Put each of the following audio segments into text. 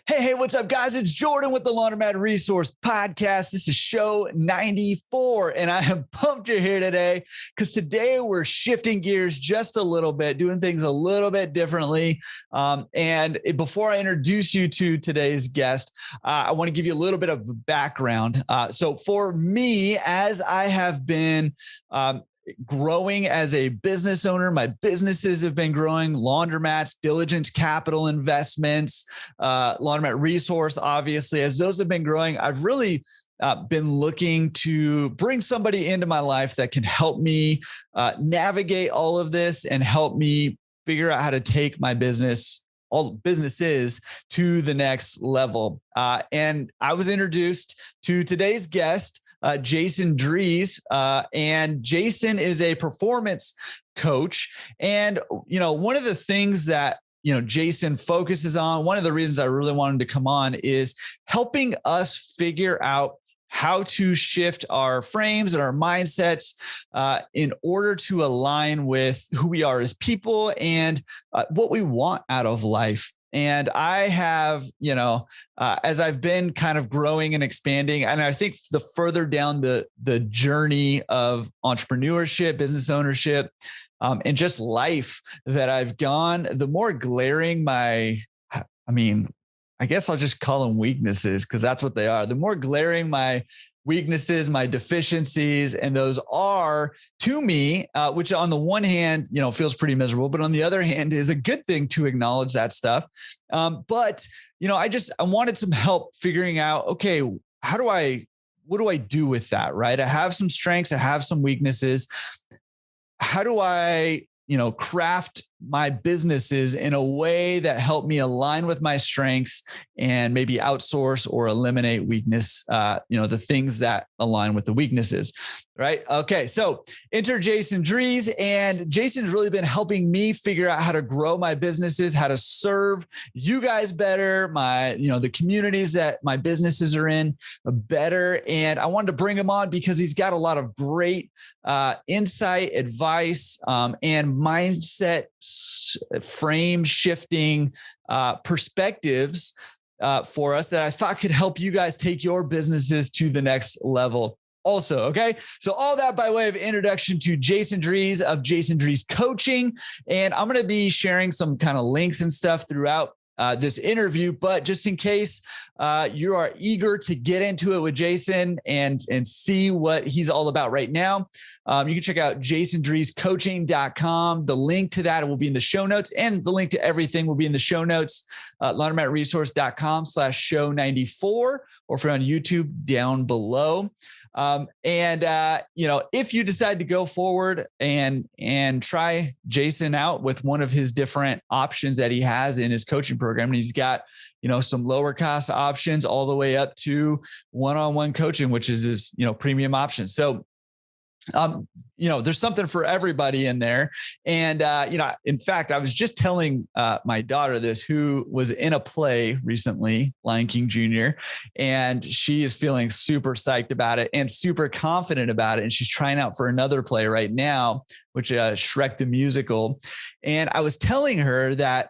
Hey, what's up, guys? It's Jordan with the Laundromat Resource Podcast. This is show 94, and I am pumped you're here today because today we're shifting gears just a little bit, doing things a little bit differently. And before I introduce you to today's guest, I want to give you a little bit of background. So for me, as I have been growing as a business owner, my businesses have been growing: Laundromats, Diligence Capital Investments, Laundromat Resource. Obviously, as those have been growing, I've really been looking to bring somebody into my life that can help me navigate all of this and help me figure out how to take my all businesses to the next level. And I was introduced to today's guest, Jason Drees. And Jason is a performance coach. And, one of the things that, Jason focuses on, one of the reasons I really wanted to come on is helping us figure out how to shift our frames and our mindsets in order to align with who we are as people and what we want out of life. And I have, as I've been kind of growing and expanding, and I think the further down the journey of entrepreneurship, business ownership, and just life that I've gone, the more glaring I guess I'll just call them weaknesses because that's what they are. The more glaring my weaknesses, my deficiencies, and those are to me, which on the one hand, feels pretty miserable, but on the other hand is a good thing to acknowledge that stuff. But I wanted some help figuring out, okay, what do I do with that? Right. I have some strengths. I have some weaknesses. How do I, craft my businesses in a way that help me align with my strengths and maybe outsource or eliminate weakness, the things that align with the weaknesses, right? Okay. So enter Jason Drees, and Jason's really been helping me figure out how to grow my businesses, how to serve you guys better, the communities that my businesses are in better. And I wanted to bring him on because he's got a lot of great insight, advice, and mindset frame shifting perspectives for us that I thought could help you guys take your businesses to the next level also. Okay. So all that by way of introduction to Jason Drees of Jason Drees Coaching. And I'm going to be sharing some kind of links and stuff throughout this interview, but just in case you are eager to get into it with Jason and see what he's all about right now, you can check out jasondreescoaching.com. The link to that will be in the show notes, and the link to everything will be in the show notes, laundromatresource.com/show94, or if you're on YouTube, down below. If you decide to go forward and try Jason out with one of his different options that he has in his coaching program, and he's got, some lower cost options all the way up to one-on-one coaching, which is his, premium option. So, there's something for everybody in there. And, in fact, I was just telling my daughter this, who was in a play recently, Lion King Jr., and she is feeling super psyched about it and super confident about it. And she's trying out for another play right now, which Shrek the Musical. And I was telling her that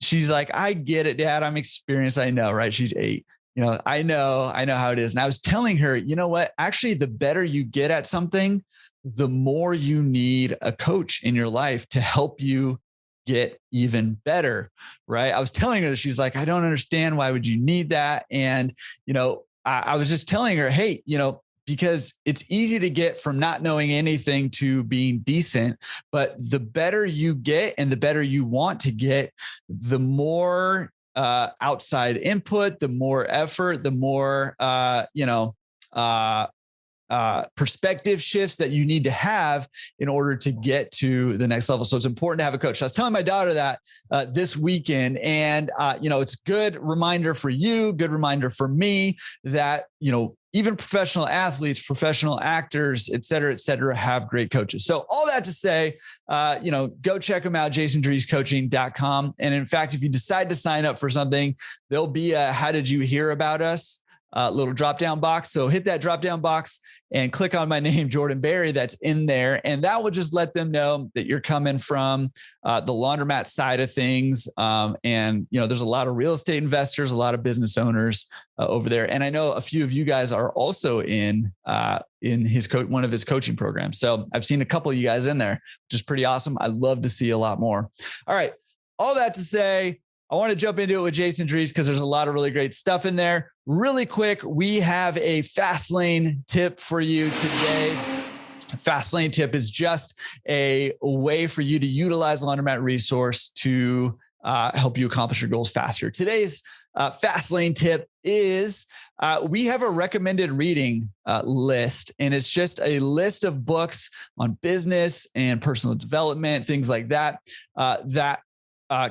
she's like, I get it, Dad. I'm experienced. I know, right? She's 8. I know how it is. And I was telling her, you know what, actually, the better you get at something, the more you need a coach in your life to help you get even better. Right. I was telling her, she's like, I don't understand. Why would you need that? And, I was just telling her, hey, because it's easy to get from not knowing anything to being decent, but the better you get and the better you want to get, the more outside input, the more effort, the more, perspective shifts that you need to have in order to get to the next level. So it's important to have a coach. So I was telling my daughter that this weekend, and it's a good reminder for you, good reminder for me that, even professional athletes, professional actors, et cetera, have great coaches. So all that to say, go check them out, jasondreescoaching.com. And in fact, if you decide to sign up for something, there'll be a, how did you hear about us? little drop-down box. So hit that drop-down box and click on my name, Jordan Berry, that's in there. And that will just let them know that you're coming from the laundromat side of things. And, there's a lot of real estate investors, a lot of business owners over there. And I know a few of you guys are also in one of his coaching programs. So I've seen a couple of you guys in there, which is pretty awesome. I love to see a lot more. All right. All that to say, I want to jump into it with Jason Drees because there's a lot of really great stuff in there. Really quick, we have a fast lane tip for you today. Fast lane tip is just a way for you to utilize Laundromat resource to help you accomplish your goals faster. Today's fast lane tip is we have a recommended reading list, and it's just a list of books on business and personal development, things like that, that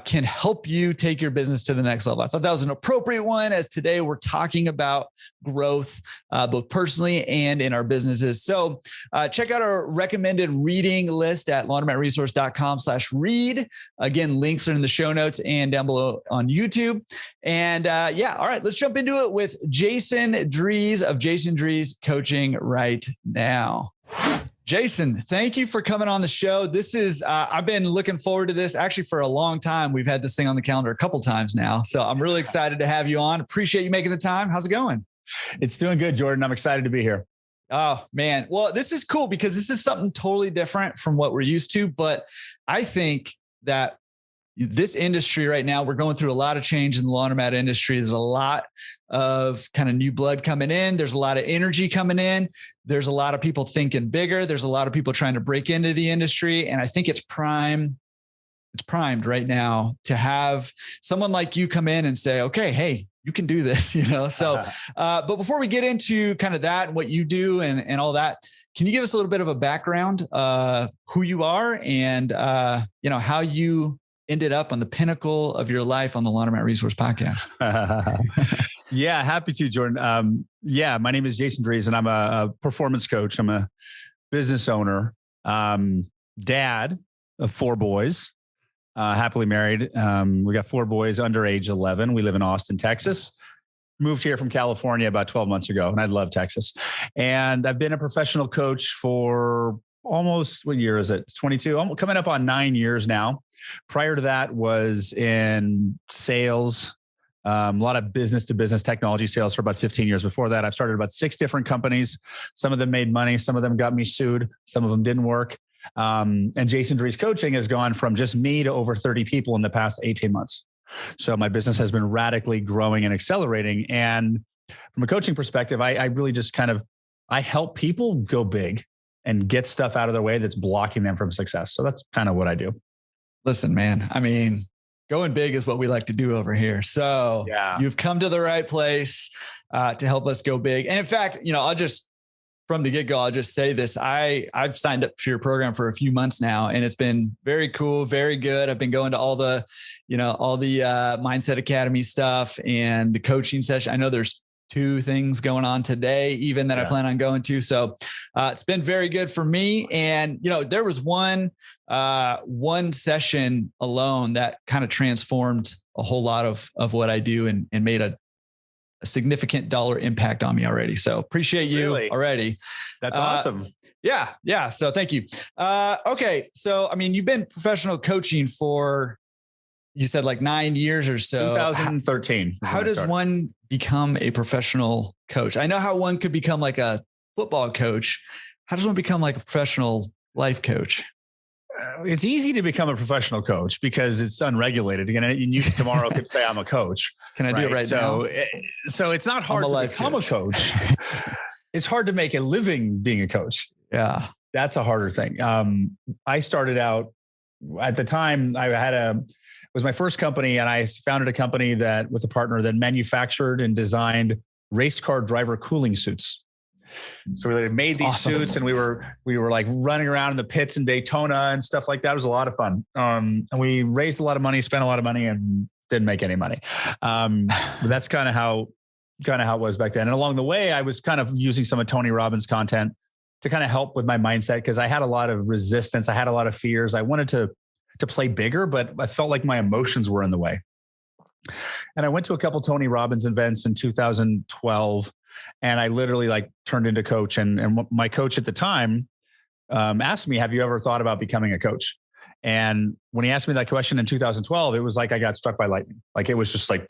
can help you take your business to the next level. I thought that was an appropriate one, as today we're talking about growth, both personally and in our businesses. So check out our recommended reading list at laundromatresource.com/read. Again, links are in the show notes and down below on YouTube. And all right, let's jump into it with Jason Drees of Jason Drees Coaching right now. Jason, thank you for coming on the show. This is, I've been looking forward to this actually for a long time. We've had this thing on the calendar a couple of times now. So I'm really excited to have you on. Appreciate you making the time. How's it going? It's doing good, Jordan. I'm excited to be here. Oh, man. Well, this is cool because this is something totally different from what we're used to. But I think that this industry right now, we're going through a lot of change in the laundromat industry. There's a lot of kind of new blood coming in. There's a lot of energy coming in. There's a lot of people thinking bigger. There's a lot of people trying to break into the industry. And I think it's primed right now to have someone like you come in and say, okay, hey, you can do this, So, but before we get into kind of that and what you do and all that, can you give us a little bit of a background of who you are and, how you ended up on the pinnacle of your life on the Laundromat Resource Podcast? Yeah, happy to, Jordan. My name is Jason Drees, and I'm a performance coach. I'm a business owner, dad of 4 boys, happily married. We got 4 boys under age 11. We live in Austin, Texas. Moved here from California about 12 months ago, and I love Texas. And I've been a professional coach for almost, what year is it? 22. I'm coming up on 9 years now. Prior to that was in sales, a lot of business to business technology sales for about 15 years. Before that, I've started about 6 different companies. Some of them made money. Some of them got me sued. Some of them didn't work. And Jason Drees Coaching has gone from just me to over 30 people in the past 18 months. So my business has been radically growing and accelerating. And from a coaching perspective, I really just I help people go big and get stuff out of their way that's blocking them from success. So that's kind of what I do. Listen, man, I mean, going big is what we like to do over here. So You've come to the right place to help us go big. And in fact, from the get-go, I'll just say this. I've signed up for your program for a few months now, and it's been very cool, very good. I've been going to all the Mindset Academy stuff and the coaching session. I know there's 2 things going on today, even that I plan on going to. So it's been very good for me. And, there was one session alone that kind of transformed a whole lot of what I do and made a significant dollar impact on me already. So appreciate you already. That's awesome. Yeah. So thank you. Okay. So, I mean, you've been professional coaching for, you said like 9 years or so. 2013. How does one become a professional coach? I know how one could become like a football coach. How does one become like a professional life coach? It's easy to become a professional coach because it's unregulated. Again, and you tomorrow could say I'm a coach. Can I do it right now? So it's not hard to become a coach. It's hard to make a living being a coach. Yeah. That's a harder thing. I started out at the time it was my first company, and I founded a company that with a partner that manufactured and designed race car driver cooling suits. So we made these suits, and we were like running around in the pits in Daytona and stuff like that. It was a lot of fun. And we raised a lot of money, spent a lot of money, and didn't make any money. But that's kind of how it was back then. And along the way, I was kind of using some of Tony Robbins' content to kind of help with my mindset, because I had a lot of resistance. I had a lot of fears. I wanted to play bigger, but I felt like my emotions were in the way. And I went to a couple Tony Robbins events in 2012, and I literally like turned into coach. And my coach at the time asked me, have you ever thought about becoming a coach? And when he asked me that question in 2012, it was like I got struck by lightning. Like it was just like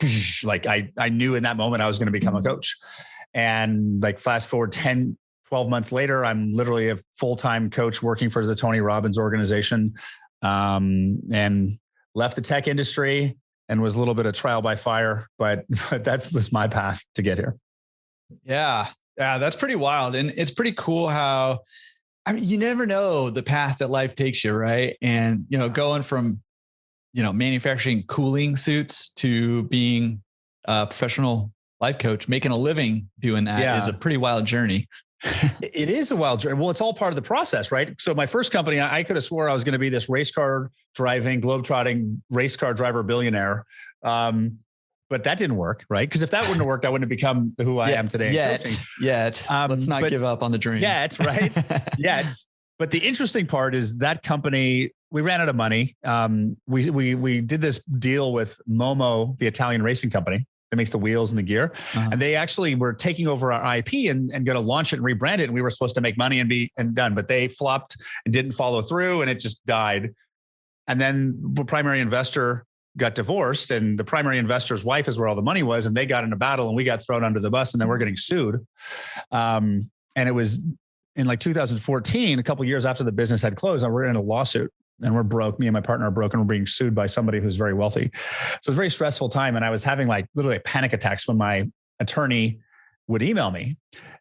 I knew in that moment I was going to become a coach. And like fast forward 10, 12 months later, I'm literally a full-time coach working for the Tony Robbins organization, and left the tech industry and was a little bit of trial by fire, but that was my path to get here. Yeah. Yeah. That's pretty wild. And it's pretty cool how, I mean, you never know the path that life takes you, right? And, going from, manufacturing cooling suits to being a professional life coach, making a living doing that is a pretty wild journey. It is a wild journey. Well, it's all part of the process, right? So my first company, I could have swore I was going to be this race car driving, globetrotting race car driver billionaire. But that didn't work, right? Because if that wouldn't have worked, I wouldn't have become who I am today. Yet. Let's not give up on the dream. Yet, right? Yet. But the interesting part is that company, we ran out of money. We did this deal with Momo, the Italian racing company that makes the wheels and the gear. Uh-huh. And they actually were taking over our IP and going to launch it and rebrand it. And we were supposed to make money and done, but they flopped and didn't follow through, and it just died. And then the primary investor got divorced, and the primary investor's wife is where all the money was. And they got in a battle and we got thrown under the bus, and then we're getting sued. And it was in like 2014, a couple of years after the business had closed, and we're in a lawsuit. And we're broke. Me and my partner are broke, and we're being sued by somebody who's very wealthy. So it's a very stressful time. And I was having like literally panic attacks when my attorney would email me.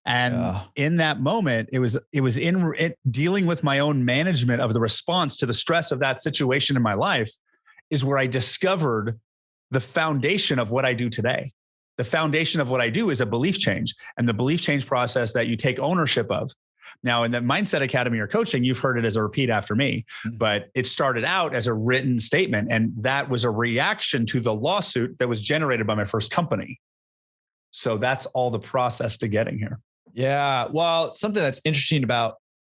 And in that moment, it was in dealing with my own management of the response to the stress of that situation in my life is where I discovered the foundation of what I do today. The foundation of what I do is a belief change, and the belief change process that you take ownership of. Now, in the Mindset Academy or coaching, you've heard it as a repeat after me, but it started out as a written statement. And that was a reaction to the lawsuit that was generated by my first company. So that's all the process to getting here. Yeah. Well, something that's interesting about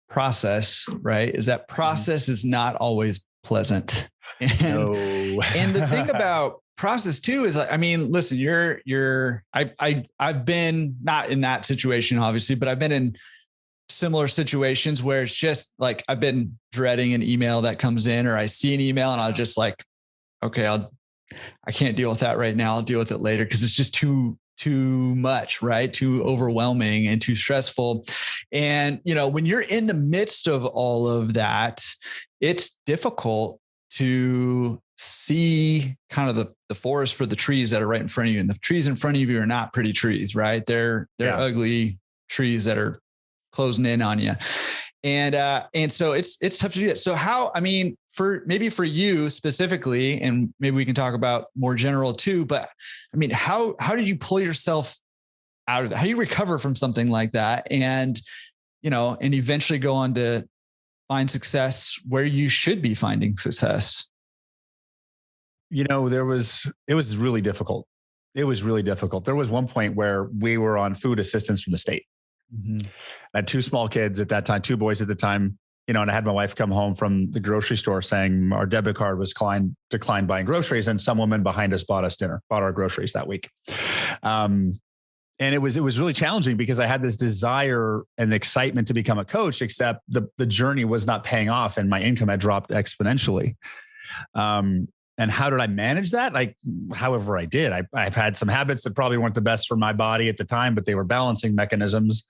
process, right, is that process is not always pleasant. And the thing about process too is, I mean, listen, I've been not in that situation, obviously, but I've been in similar situations where it's just like, I've been dreading an email that comes in, or I see an email and I'll just like, okay, I can't deal with that right now. I'll deal with it later. Cause it's just too much, right? Too overwhelming and too stressful. And, when you're in the midst of all of that, it's difficult to see kind of the forest for the trees that are right in front of you. And the trees in front of you are not pretty trees, right? They're ugly trees that are closing in on you. And so it's tough to do that. So how, I mean, for you specifically, and maybe we can talk about more general too, but I mean, how did you pull yourself out of that? How do you recover from something like that? And, and eventually go on to find success where you should be finding success? It was really difficult. It was really difficult. There was one point where we were on food assistance from the state. Mm-hmm. I had two small kids at that time, two boys at the time, and I had my wife come home from the grocery store saying our debit card was declined buying groceries. And some woman behind us bought our groceries that week. And it was really challenging because I had this desire and excitement to become a coach, except the journey was not paying off and my income had dropped exponentially. And how did I manage that? Like, however I did, I've had some habits that probably weren't the best for my body at the time, but they were balancing mechanisms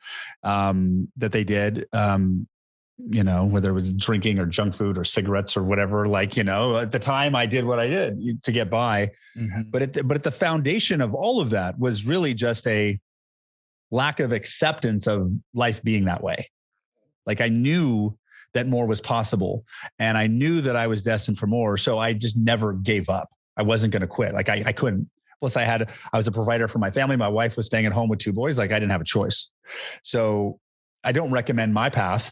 that they did, whether it was drinking or junk food or cigarettes or whatever, at the time I did what I did to get by. Mm-hmm. But at the foundation of all of that was really just a lack of acceptance of life being that way. Like I knew that more was possible. And I knew that I was destined for more. So I just never gave up. I wasn't going to quit. Like I couldn't. Plus I was a provider for my family. My wife was staying at home with two boys. Like I didn't have a choice. So I don't recommend my path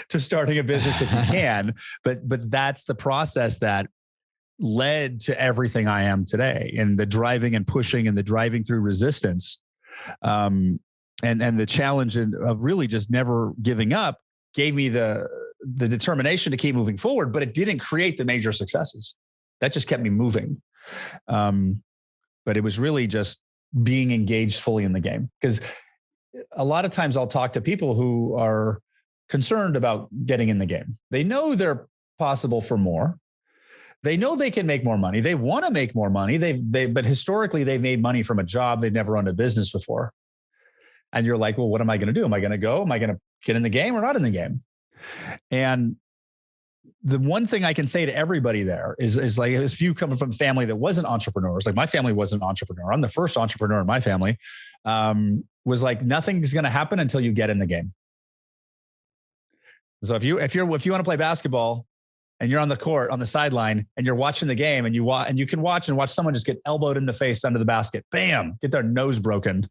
to starting a business if you can, but that's the process that led to everything I am today, and the driving and pushing and the driving through resistance. And the challenge of really just never giving up gave me the determination to keep moving forward, but it didn't create the major successes. That just kept me moving. but it was really just being engaged fully in the game. Because a lot of times I'll talk to people who are concerned about getting in the game. They know they're possible for more. They know they can make more money. They want to make more money. But historically they've made money from a job. They've never run a business before. And you're like, well, what am I going to do? Am I going to go? Am I going to get in the game or not in the game? And the one thing I can say to everybody there is like, if you come from a family that wasn't entrepreneurs, like my family wasn't an entrepreneur. I'm the first entrepreneur in my family. Was like, nothing's going to happen until you get in the game. So if you want to play basketball and you're on the court on the sideline and you're watching the game and you can watch someone just get elbowed in the face under the basket, bam, get their nose broken.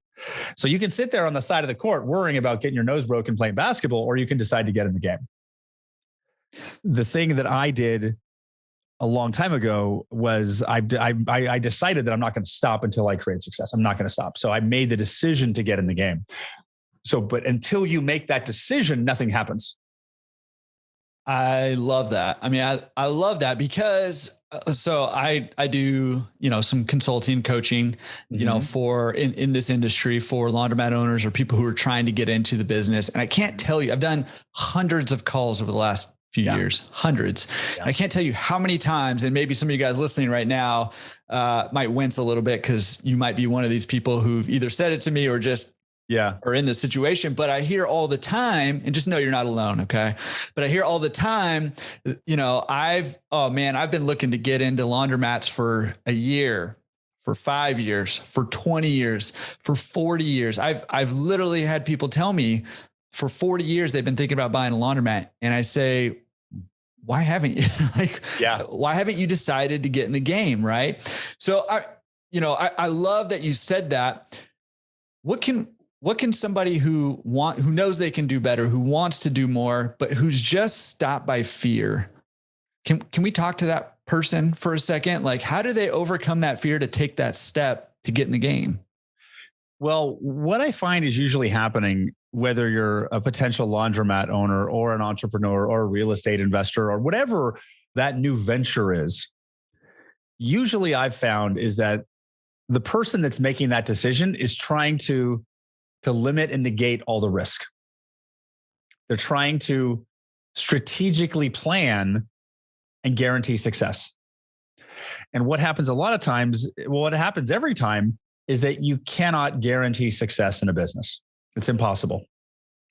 So you can sit there on the side of the court worrying about getting your nose broken playing basketball, or you can decide to get in the game. The thing that I did a long time ago was I decided that I'm not going to stop until I create success. I'm not going to stop. So I made the decision to get in the game. So, but until you make that decision, nothing happens. I love that. I mean, I love that because so I do, some consulting coaching, for in this industry for laundromat owners or people who are trying to get into the business. And I can't tell you, I've done hundreds of calls over the last few years, hundreds. Yeah. And I can't tell you how many times, and maybe some of you guys listening right now might wince a little bit because you might be one of these people who've either said it to me or just or in this situation, but I hear all the time, and just know you're not alone. Okay. But I hear all the time, I've been looking to get into laundromats for a year, for 5 years, for 20 years, for 40 years. I've literally had people tell me for 40 years, they've been thinking about buying a laundromat. And I say, why haven't you why haven't you decided to get in the game? Right. So I love that you said that. What can somebody who knows they can do better, who wants to do more, but who's just stopped by fear? Can we talk to that person for a second? Like, how do they overcome that fear to take that step to get in the game? Well, what I find is usually happening, whether you're a potential laundromat owner or an entrepreneur or a real estate investor or whatever that new venture is, usually I've found is that the person that's making that decision is trying to limit and negate all the risk. They're trying to strategically plan and guarantee success. And what happens a lot of times, what happens every time, is that you cannot guarantee success in a business. It's impossible.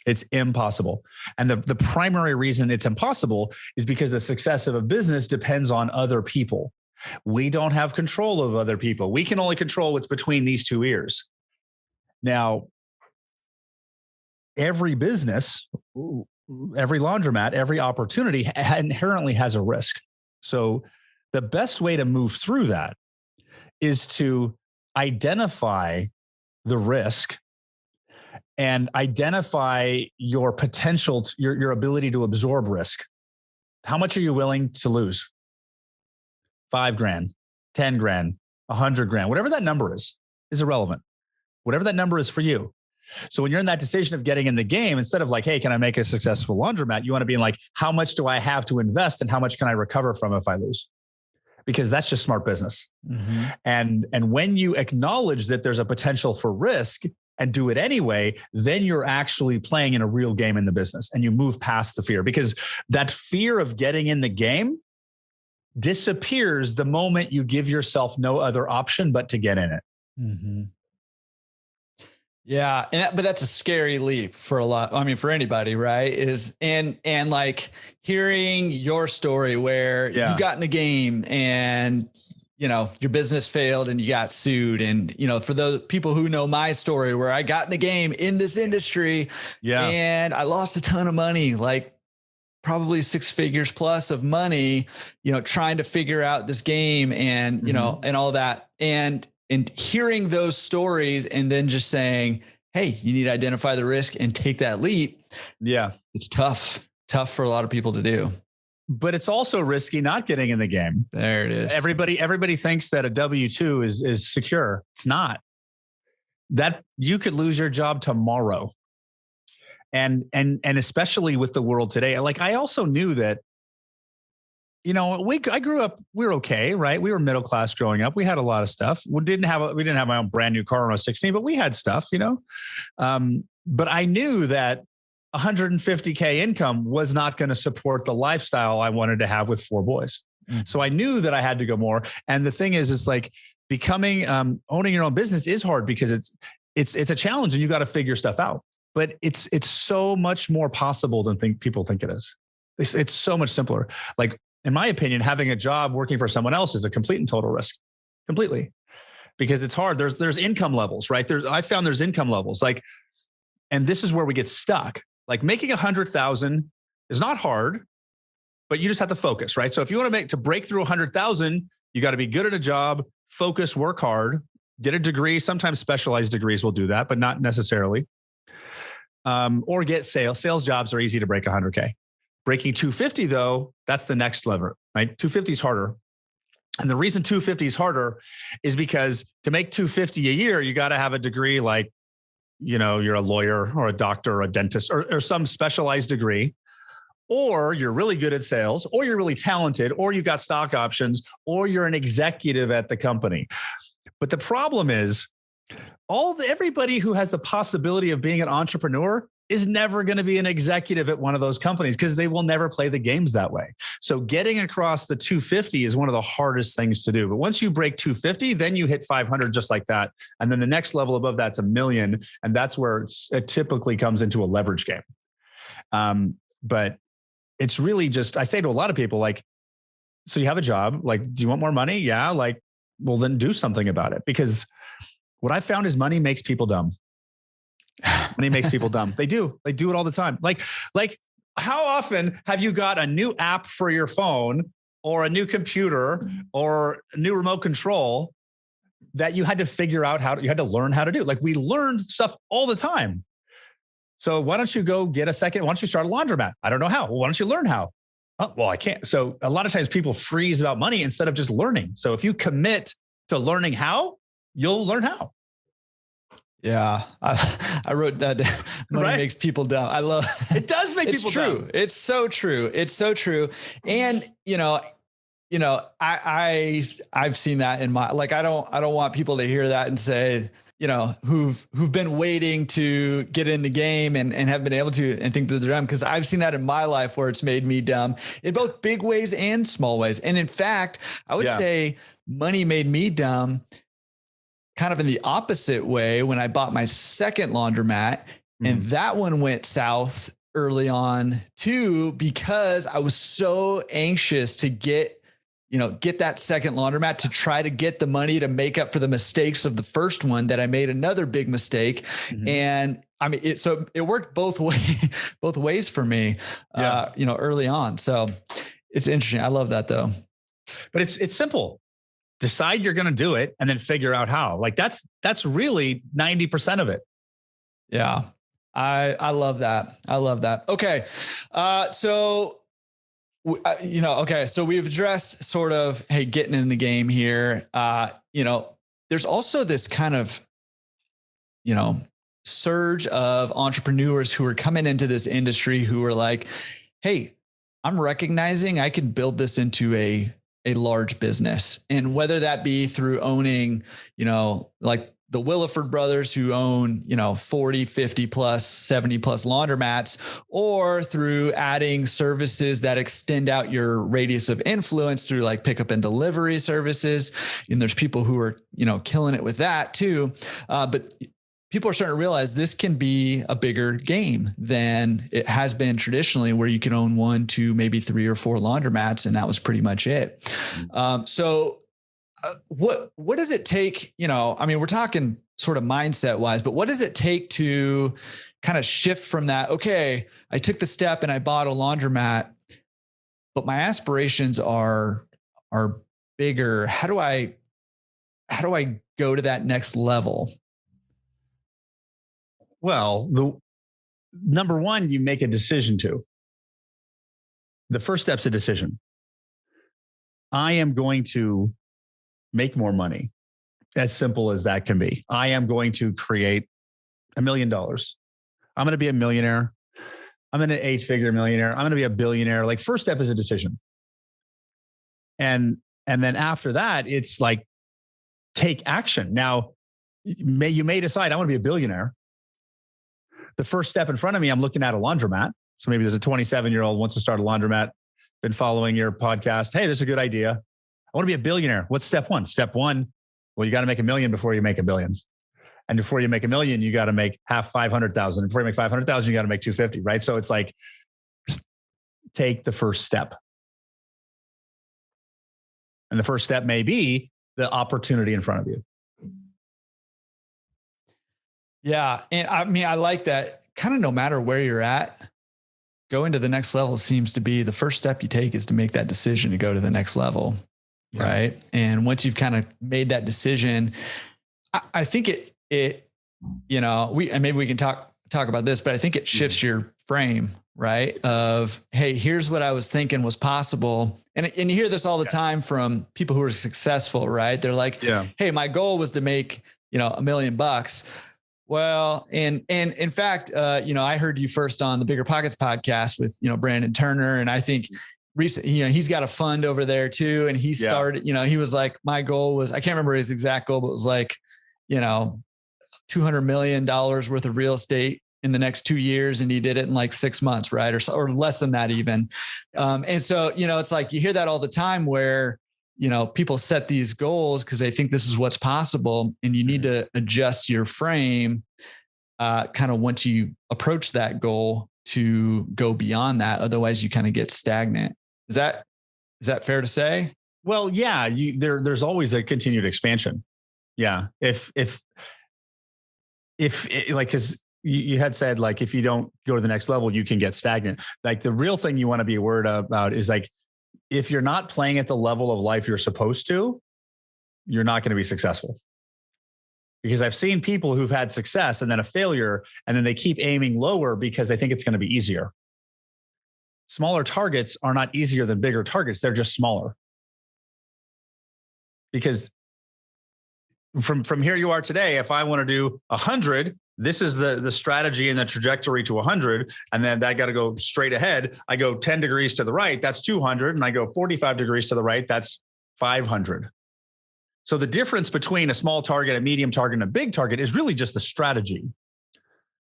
It's impossible. And the primary reason it's impossible is because the success of a business depends on other people. We don't have control of other people. We can only control what's between these two ears. Now, every business, every laundromat, every opportunity inherently has a risk. So the best way to move through that is to identify the risk and identify your potential, your ability to absorb risk. How much are you willing to lose? $5,000, $10,000, $100,000, whatever that number is irrelevant. Whatever that number is for you. So when you're in that decision of getting in the game, instead of like, hey, can I make a successful laundromat? You want to be in like, how much do I have to invest and how much can I recover from if I lose? Because that's just smart business. Mm-hmm. And when you acknowledge that there's a potential for risk and do it anyway, then you're actually playing in a real game in the business and you move past the fear, because that fear of getting in the game disappears the moment you give yourself no other option but to get in it. Mm-hmm. Yeah. But that's a scary leap for for anybody, right? And like hearing your story where you got in the game and, your business failed and you got sued. And, for those people who know my story where I got in the game in this industry and I lost a ton of money, like probably 6 figures plus of money, trying to figure out this game and, and all that. And hearing those stories and then just saying, hey, you need to identify the risk and take that leap. Yeah. It's tough for a lot of people to do. But it's also risky not getting in the game. There it is. Everybody thinks that a W-2 is secure. It's not. That you could lose your job tomorrow. And especially with the world today. Like I also knew that I grew up, we were okay, right? We were middle class growing up. We had a lot of stuff. We didn't have my own brand new car when I was 16, but we had stuff, but I knew that 150K income was not going to support the lifestyle I wanted to have with 4 boys. Mm-hmm. So I knew that I had to go more. And the thing is, it's like becoming, owning your own business is hard because it's a challenge and you got to figure stuff out, but it's so much more possible than people think it is. It's so much simpler. Like, in my opinion, having a job working for someone else is a complete and total risk, completely, because it's hard. There's income levels, right? I found there's income levels, like, and this is where we get stuck. Like making 100,000 is not hard, but you just have to focus, right? So if you want to break through 100,000, you got to be good at a job, focus, work hard, get a degree. Sometimes specialized degrees will do that, but not necessarily. Or get sales. Sales jobs are easy to break 100K. Breaking 250 though, that's the next lever, right? 250 is harder. And the reason 250 is harder is because to make 250 a year, you got to have a degree like, you're a lawyer or a doctor or a dentist or some specialized degree, or you're really good at sales, or you're really talented, or you got stock options, or you're an executive at the company. But the problem is everybody who has the possibility of being an entrepreneur is never going to be an executive at one of those companies because they will never play the games that way. So getting across the 250 is one of the hardest things to do. But once you break 250, then you hit 500 just like that. And then the next level above that's $1 million. And that's where it typically comes into a leverage game. But it's really just, I say to a lot of people, like, so you have a job, like, do you want more money? Yeah. Like, well, then do something about it. Because what I found is money makes people dumb. Money makes people dumb. They do it all the time. Like how often have you got a new app for your phone or a new computer or a new remote control that you had to figure out you had to learn how to do? Like we learn stuff all the time. So why don't you go get why don't you start a laundromat? I don't know how. Well, why don't you learn how? Oh, well, I can't. So a lot of times people freeze about money instead of just learning. So if you commit to learning how, you'll learn how. Yeah, I wrote that. Money makes people dumb. I love it. Does make people true. Dumb. It's so true. It's so true. And I've seen that in my, like, I don't want people to hear that and say, who've been waiting to get in the game and have been able to and think that they're dumb, because I've seen that in my life where it's made me dumb in both big ways and small ways. And in fact, I would say money made me dumb kind of in the opposite way when I bought my second laundromat. And that one went south early on too, because I was so anxious to get that second laundromat to try to get the money to make up for the mistakes of the first one, that I made another big mistake. And I mean, it worked both ways for me, early on. So it's interesting. I love that though. But it's simple. Decide you're going to do it and then figure out how. Like that's really 90% of it. Yeah. I love that. I love that. Okay. So we've addressed sort of, hey, getting in the game here. There's also this kind of, surge of entrepreneurs who are coming into this industry who are like, hey, I'm recognizing I can build this into a large business. And whether that be through owning, like the Williford brothers who own, 40, 50 plus, 70 plus laundromats, or through adding services that extend out your radius of influence through like pickup and delivery services. And there's people who are, killing it with that too. But people are starting to realize this can be a bigger game than it has been traditionally, where you can own 1, 2, maybe 3 or 4 laundromats. And that was pretty much it. What does it take? We're talking sort of mindset wise, but what does it take to kind of shift from that? Okay, I took the step and I bought a laundromat, but my aspirations are bigger. How do I go to that next level? Well, the number one, you make a decision to. The first step's a decision. I am going to make more money. As simple as that can be. I am going to create $1 million. I'm going to be a millionaire. I'm an 8-figure millionaire. I'm going to be a billionaire. Like, first step is a decision. And then after that, it's like, take action. Now, you may decide I want to be a billionaire. The first step in front of me, I'm looking at a laundromat. So maybe there's a 27-year-old wants to start a laundromat, been following your podcast. Hey, this is a good idea. I want to be a billionaire. What's step one? Step one, well, you got to make $1 million before you make $1 billion. And before you make $1 million, you got to make half 500,000. Before you make 500,000, you got to make 250, right? So it's like, take the first step. And the first step may be the opportunity in front of you. Yeah. And I mean, I like that kind of no matter where you're at, going to the next level seems to be the first step you take is to make that decision to go to the next level. Yeah. Right. And once you've kind of made that decision, I think it, you know, maybe we can talk about this, but I think it shifts your frame, right? Of, hey, here's what I was thinking was possible. And you hear this all the time from people who are successful, right? They're like, hey, my goal was to make, $1 million. Well, and in fact, I heard you first on the Bigger Pockets podcast with, Brandon Turner. And I think recently, he's got a fund over there too. And he started, he was like, my goal was, I can't remember his exact goal, but it was like, $200 million worth of real estate in the next 2 years. And he did it in like 6 months, right? Or less than that even. And so, it's like, you hear that all the time where, people set these goals because they think this is what's possible, and you need to adjust your frame kind of once you approach that goal to go beyond that. Otherwise you kind of get stagnant. Is that fair to say? Well, yeah, there's always a continued expansion. Yeah. If like, cause you had said, like, if you don't go to the next level, you can get stagnant. Like, the real thing you want to be worried about is, like, if you're not playing at the level of life you're supposed to, you're not going to be successful. Because I've seen people who've had success and then a failure, and then they keep aiming lower because they think it's going to be easier. Smaller targets are not easier than bigger targets. They're just smaller. Because from here you are today, if I want to do 100, this is the strategy and the trajectory to 100. And then I got to go straight ahead. I go 10 degrees to the right, that's 200. And I go 45 degrees to the right, that's 500. So the difference between a small target, a medium target, and a big target is really just the strategy.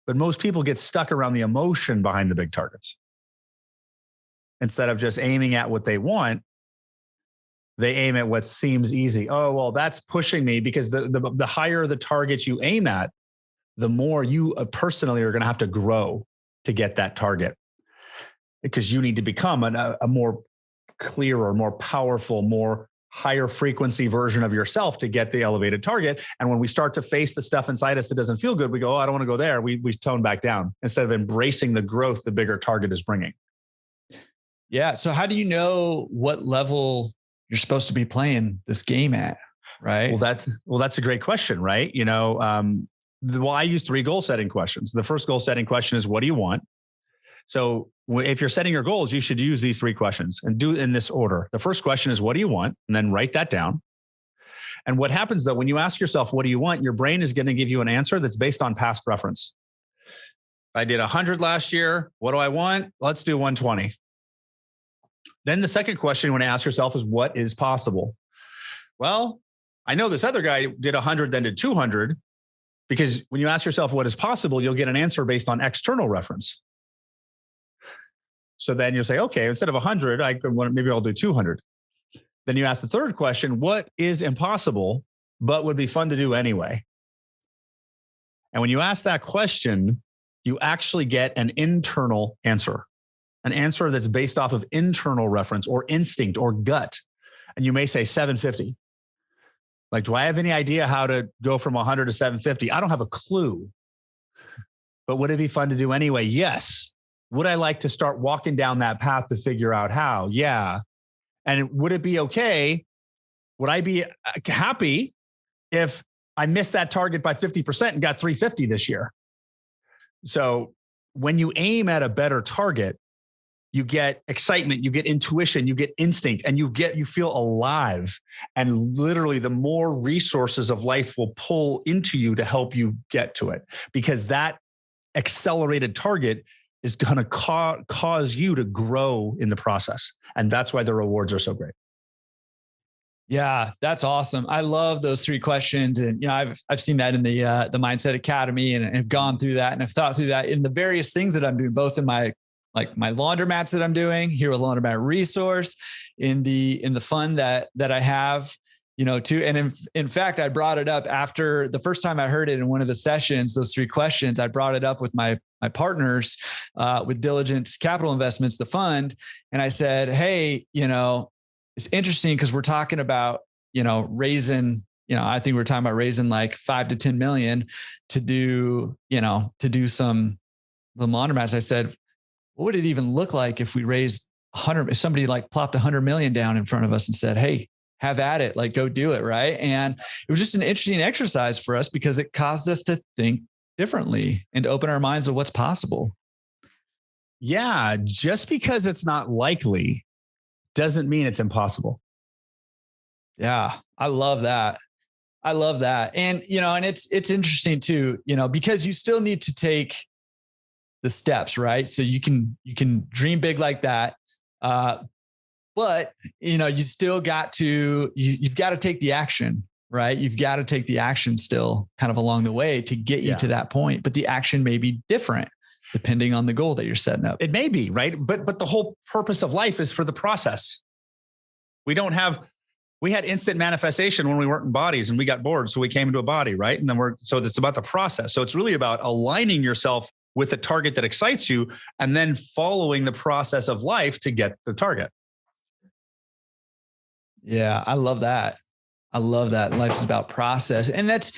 But most people get stuck around the emotion behind the big targets. Instead of just aiming at what they want, they aim at what seems easy. Oh, well, that's pushing me, because the higher the target you aim at, the more you personally are going to have to grow to get that target, because you need to become a more clearer, more powerful, more higher frequency version of yourself to get the elevated target. And when we start to face the stuff inside us that doesn't feel good, we go, oh, I don't want to go there. We tone back down instead of embracing the growth the bigger target is bringing. Yeah. So how do you know what level you're supposed to be playing this game at? Right. Well, that's a great question, right? I use 3 goal setting questions. The first goal setting question is, what do you want? So if you're setting your goals, you should use these 3 questions and do it in this order. The first question is, what do you want? And then write that down. And what happens though, when you ask yourself, what do you want? Your brain is going to give you an answer that's based on past reference. I did 100 last year. What do I want? Let's do 120. Then the second question you want to ask yourself is, what is possible? Well, I know this other guy did 100, then did 200, because when you ask yourself what is possible, you'll get an answer based on external reference. So then you'll say, okay, instead of 100, maybe I'll do 200. Then you ask the third question, what is impossible, but would be fun to do anyway? And when you ask that question, you actually get an internal answer. An answer that's based off of internal reference or instinct or gut. And you may say 750. Like, do I have any idea how to go from 100 to 750? I don't have a clue. But would it be fun to do anyway? Yes. Would I like to start walking down that path to figure out how? Yeah. And would it be okay? Would I be happy if I missed that target by 50% and got 350 this year? So when you aim at a better target, you get excitement, you get intuition, you get instinct, and you feel alive. And literally the more resources of life will pull into you to help you get to it, because that accelerated target is going to cause you to grow in the process. And that's why the rewards are so great. Yeah, that's awesome. I love those 3 questions. And, I've seen that in the Mindset Academy and have gone through that and I've thought through that in the various things that I'm doing, both in my laundromats that I'm doing here with Laundromat Resource, in the fund that I have, too. And in fact, I brought it up after the first time I heard it in one of the sessions, those 3 questions, I brought it up with my partners, with Diligence Capital Investments, the fund. And I said, hey, it's interesting because we're talking about, raising, I think we're talking about raising like 5 to 10 million to do some the laundromats. I said, what would it even look like if we raised 100, if somebody like plopped 100 million down in front of us and said, hey, have at it, like go do it. Right. And it was just an interesting exercise for us because it caused us to think differently and to open our minds to what's possible. Yeah. Just because it's not likely doesn't mean it's impossible. Yeah. I love that. And, and it's interesting too, because you still need to take the steps, right? So you can dream big like that. But you still got to, you've got to take the action, right? You've got to take the action still kind of along the way to get you to that point, but the action may be different depending on the goal that you're setting up. It may be, right? But the whole purpose of life is for the process. We had instant manifestation when we weren't in bodies and we got bored. So we came into a body, right? And then so it's about the process. So it's really about aligning yourself with a target that excites you and then following the process of life to get the target. Yeah. I love that. Life is about process. And that's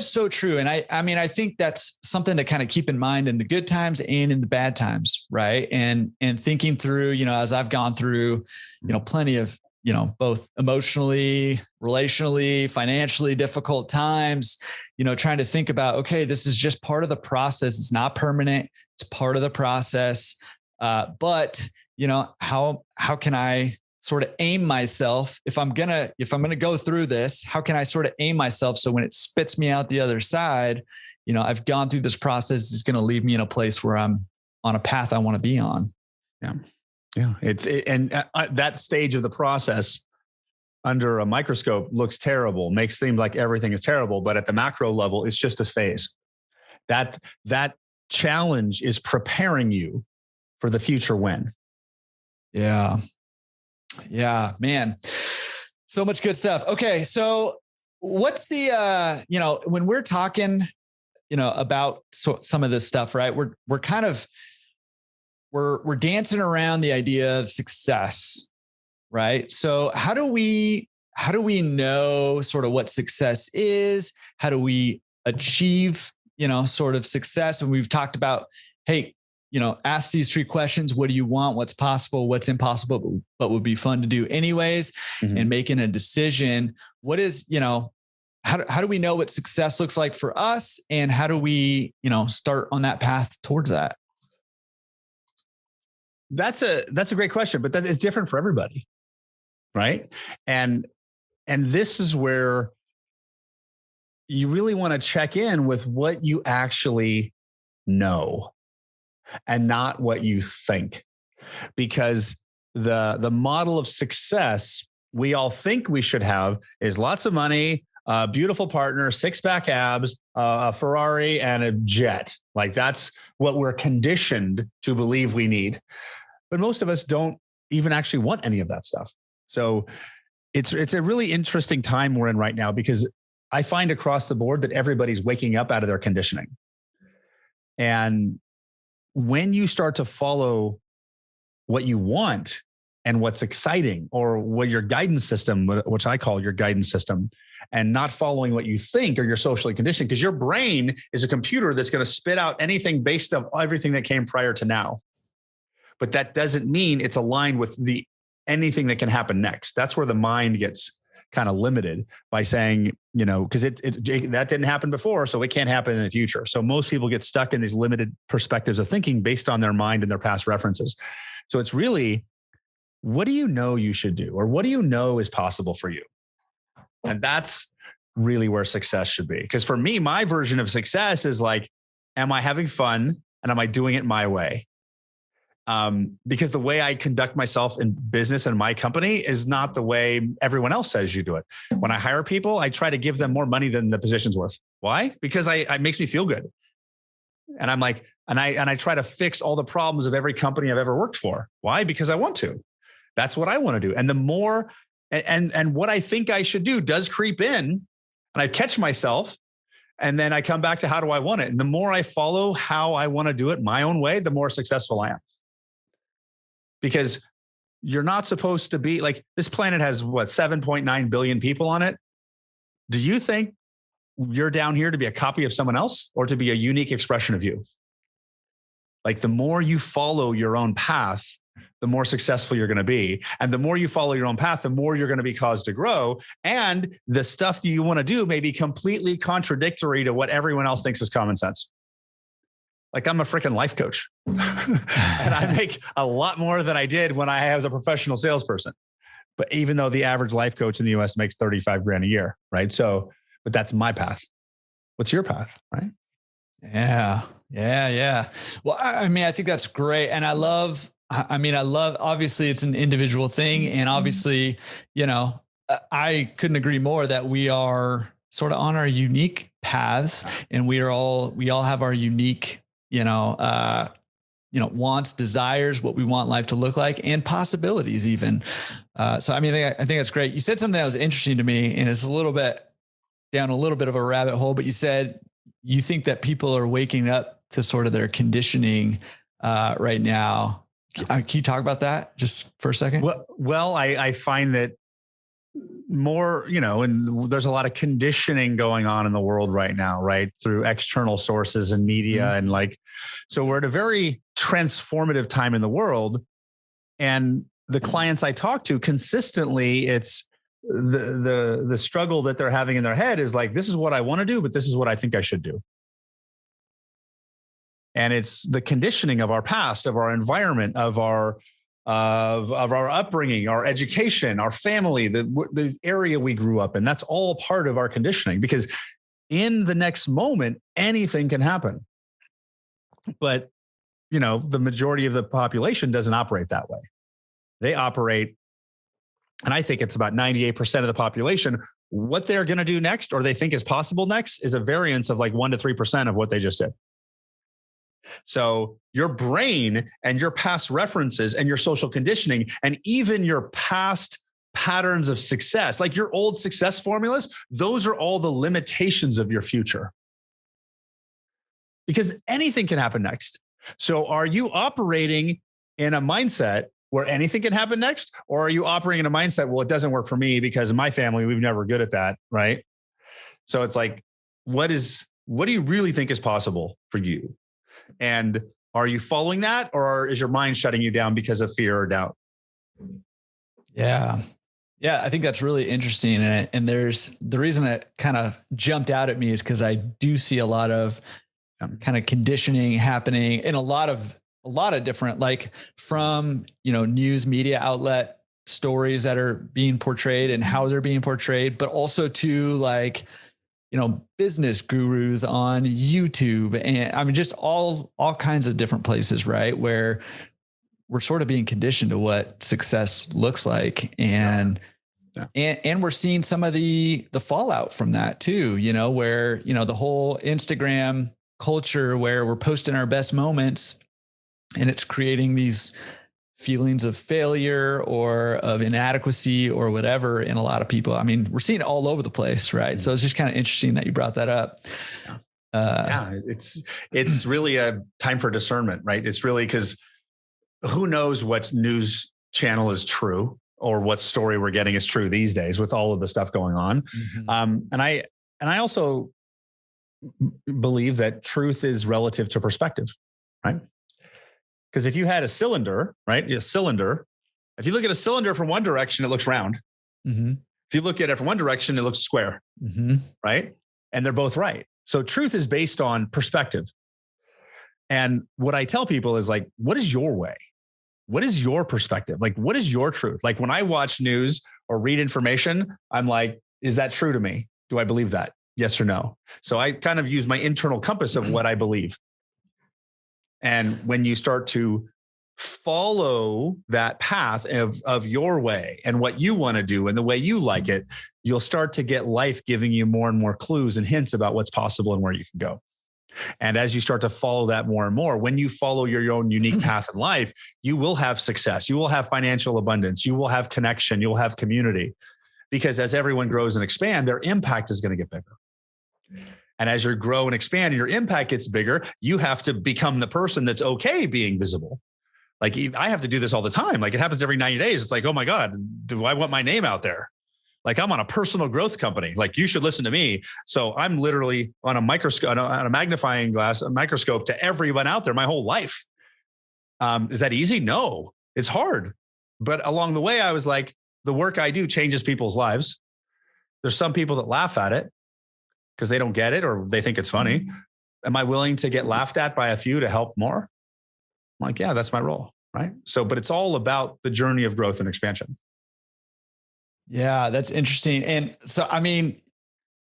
so true. And I think that's something to kind of keep in mind in the good times and in the bad times. Right. And thinking through, as I've gone through, plenty of, both emotionally, relationally, financially difficult times, trying to think about, okay, this is just part of the process. It's not permanent. It's part of the process. But how can I sort of aim myself if I'm going to go through this, how can I sort of aim myself? So when it spits me out the other side, I've gone through this process. It's going to leave me in a place where I'm on a path I want to be on. Yeah. Yeah. That stage of the process under a microscope looks terrible, makes seem like everything is terrible, but at the macro level, it's just a phase. That challenge is preparing you for the future win. Yeah. Yeah, man. So much good stuff. Okay. So what's the, when we're talking, about some of this stuff, right? We're kind of, we're dancing around the idea of success, right? So how do we know sort of what success is? How do we achieve, sort of success? And we've talked about, hey, ask these 3 questions. What do you want? What's possible? What's impossible, but would be fun to do anyways, and making a decision. What is, how do we know what success looks like for us? And how do we, start on that path towards that? That's a great question, but that is different for everybody. Right. And this is where you really want to check in with what you actually know and not what you think, because the model of success we all think we should have is lots of money, a beautiful partner, 6-pack abs, a Ferrari, and a jet. Like that's what we're conditioned to believe we need. But most of us don't even actually want any of that stuff. So it's a really interesting time we're in right now, because I find across the board that everybody's waking up out of their conditioning. And when you start to follow what you want and what's exciting, or what your guidance system, which I call your guidance system, and not following what you think or you're socially conditioned, because your brain is a computer that's going to spit out anything based on everything that came prior to now. But that doesn't mean it's aligned with anything that can happen next. That's where the mind gets kind of limited by saying, because that didn't happen before, so it can't happen in the future. So most people get stuck in these limited perspectives of thinking based on their mind and their past references. So it's really, what do you know you should do? Or what do you know is possible for you? And that's really where success should be. Because for me, my version of success is like, am I having fun and am I doing it my way? Because the way I conduct myself in business and my company is not the way everyone else says you do it. When I hire people, I try to give them more money than the position's worth. Why? Because it makes me feel good. And I'm like, and I try to fix all the problems of every company I've ever worked for. Why? Because I want to. That's what I want to do. And the more, and what I think I should do does creep in, and I catch myself. And then I come back to how do I want it? And the more I follow how I want to do it my own way, the more successful I am. Because you're not supposed to be like, this planet has 7.9 billion people on it. Do you think you're down here to be a copy of someone else or to be a unique expression of you? Like the more you follow your own path, the more successful you're going to be. And the more you follow your own path, the more you're going to be caused to grow. And the stuff that you want to do may be completely contradictory to what everyone else thinks is common sense. Like I'm a freaking life coach and I make a lot more than I did when I was a professional salesperson. But even though the average life coach in the US makes 35 grand a year, right? So, but that's my path. What's your path, right? Yeah. Well, I mean, I think that's great. And I love, obviously it's an individual thing. And obviously, I couldn't agree more that we are sort of on our unique paths and we all have our unique, wants, desires, what we want life to look like and possibilities even. So, I mean, I think that's great. You said something that was interesting to me and it's a little bit down a little bit of a rabbit hole, but you said you think that people are waking up to sort of their conditioning right now. Can you talk about that just for a second? Well, I find that more, and there's a lot of conditioning going on in the world right now, right? Through external sources and media. Mm-hmm. And so we're at a very transformative time in the world. And the clients I talk to consistently, it's the struggle that they're having in their head is like, this is what I want to do, but this is what I think I should do. And it's the conditioning of our past, of our environment, of our upbringing, our education, our family, the area we grew up in. That's all part of our conditioning because in the next moment, anything can happen. But, the majority of the population doesn't operate that way. They operate, and I think it's about 98% of the population, what they're going to do next or they think is possible next is a variance of like 1 to 3% of what they just did. So your brain and your past references and your social conditioning and even your past patterns of success, like your old success formulas, those are all the limitations of your future. Because anything can happen next. So are you operating in a mindset where anything can happen next? Or are you operating in a mindset, well, it doesn't work for me because in my family, we've never good at that, right? So it's like, what do you really think is possible for you? And are you following that or is your mind shutting you down because of fear or doubt? Yeah. I think that's really interesting. And there's the reason it kind of jumped out at me is because I do see a lot of kind of conditioning happening in a lot of different, like from, news media outlet stories that are being portrayed and how they're being portrayed, but also to like, business gurus on YouTube and I mean, just all kinds of different places, right? Where we're sort of being conditioned to what success looks like. And we're seeing some of the fallout from that too, where, the whole Instagram culture where we're posting our best moments and it's creating these feelings of failure or of inadequacy or whatever in a lot of people. I mean, we're seeing it all over the place, right? So it's just kind of interesting that you brought that up. It's really a time for discernment, right? It's really because who knows what news channel is true or what story we're getting is true these days with all of the stuff going on. Mm-hmm. And I also believe that truth is relative to perspective, right? Because if you had a cylinder, right? If you look at a cylinder from one direction, it looks round. Mm-hmm. If you look at it from one direction, it looks square, mm-hmm. right? And they're both right. So truth is based on perspective. And what I tell people is like, what is your way? What is your perspective? Like, what is your truth? Like when I watch news or read information, I'm like, is that true to me? Do I believe that? Yes or no? So I kind of use my internal compass of what I believe. And when you start to follow that path of your way and what you want to do and the way you like it, you'll start to get life giving you more and more clues and hints about what's possible and where you can go. And as you start to follow that more and more, when you follow your own unique path in life, you will have success. You will have financial abundance. You will have connection. You'll have community. Because as everyone grows and expand, their impact is going to get bigger. And as you grow and expand and your impact gets bigger, you have to become the person that's okay being visible. Like I have to do this all the time. Like it happens every 90 days. It's like, oh my God, do I want my name out there? Like I'm on a personal growth company. Like you should listen to me. So I'm literally on a microscope, on a magnifying glass, a microscope to everyone out there my whole life. Is that easy? No, it's hard. But along the way, I was like, the work I do changes people's lives. There's some people that laugh at it because they don't get it or they think it's funny. Am I willing to get laughed at by a few to help more? I'm like, yeah, that's my role. Right. So, but it's all about the journey of growth and expansion. Yeah, that's interesting. And so, I mean,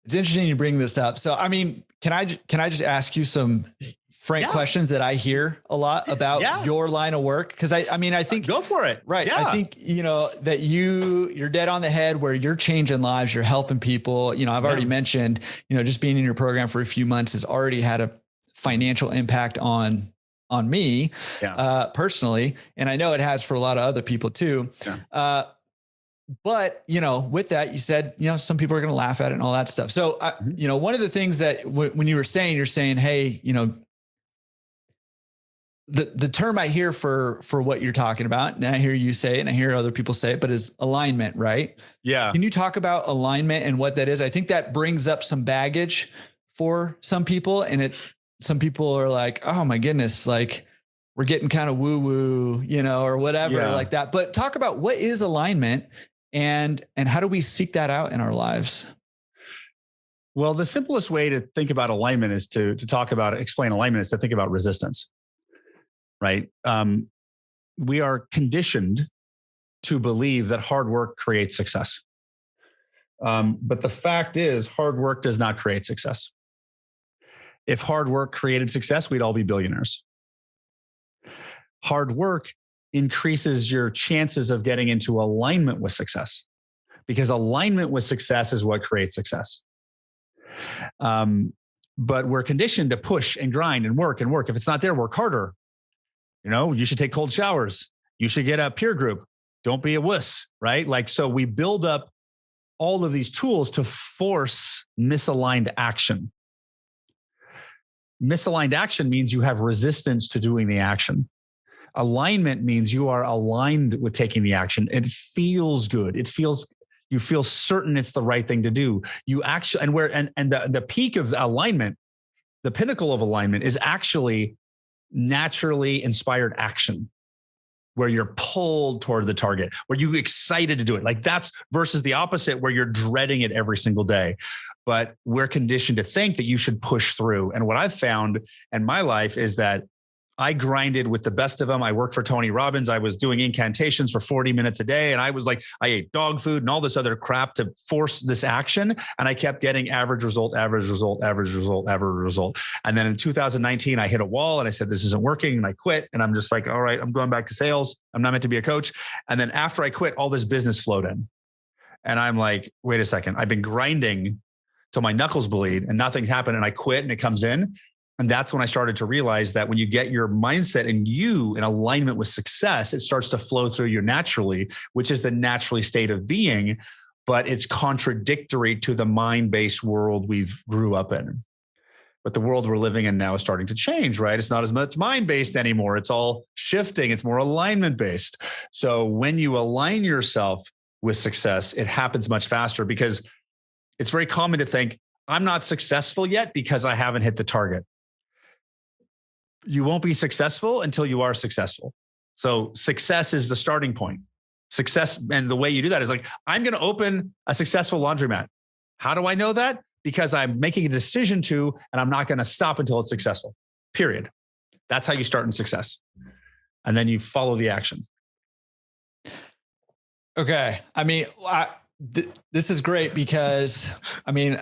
it's interesting you bring this up. So, I mean, can I just ask you some frank questions that I hear a lot about your line of work? Cause I mean, I think go for it. Right. Yeah. I think, that you're dead on the head where you're changing lives, you're helping people. I've already mentioned, just being in your program for a few months has already had a financial impact on me personally. And I know it has for a lot of other people too. Yeah. But, with that, you said, some people are going to laugh at it and all that stuff. So, one of the things that when you were saying, you're saying, hey, the term I hear for what you're talking about, and I hear you say it and I hear other people say it, but is alignment, right? Yeah. Can you talk about alignment and what that is? I think that brings up some baggage for some people, and some people are like, oh my goodness, like we're getting kind of woo woo, or whatever like that. But talk about what is alignment and how do we seek that out in our lives? Well, the simplest way to think about alignment is to explain alignment is to think about resistance, right? We are conditioned to believe that hard work creates success. But the fact is, hard work does not create success. If hard work created success, we'd all be billionaires. Hard work increases your chances of getting into alignment with success, because alignment with success is what creates success. But we're conditioned to push and grind and work and work. If it's not there, work harder. You should take cold showers. You should get a peer group. Don't be a wuss, right? Like, so we build up all of these tools to force misaligned action. Misaligned action means you have resistance to doing the action. Alignment means you are aligned with taking the action. It feels good. You feel certain it's the right thing to do. You actually, and the peak of alignment, the pinnacle of alignment is actually naturally inspired action, where you're pulled toward the target, where you're excited to do it. Like that's versus the opposite, where you're dreading it every single day. But we're conditioned to think that you should push through. And what I've found in my life is that I grinded with the best of them. I worked for Tony Robbins. I was doing incantations for 40 minutes a day. And I was like, I ate dog food and all this other crap to force this action. And I kept getting average result, average result, average result, average result. And then in 2019, I hit a wall and I said, this isn't working. And I quit. And I'm just like, all right, I'm going back to sales. I'm not meant to be a coach. And then after I quit, all this business flowed in. And I'm like, wait a second, I've been grinding till my knuckles bleed and nothing happened. And I quit and it comes in. And that's when I started to realize that when you get your mindset and you in alignment with success, it starts to flow through you naturally, which is the naturally state of being, but it's contradictory to the mind-based world we've grew up in. But the world we're living in now is starting to change, right? It's not as much mind-based anymore. It's all shifting. It's more alignment-based. So when you align yourself with success, it happens much faster, because it's very common to think, I'm not successful yet because I haven't hit the target. You won't be successful until you are successful. So success is the starting point. Success, and the way you do that is like, I'm going to open a successful laundromat. How do I know that? Because I'm making a decision to, and I'm not going to stop until it's successful, period. That's how you start in success. And then you follow the action. Okay. I mean, this is great because, I mean,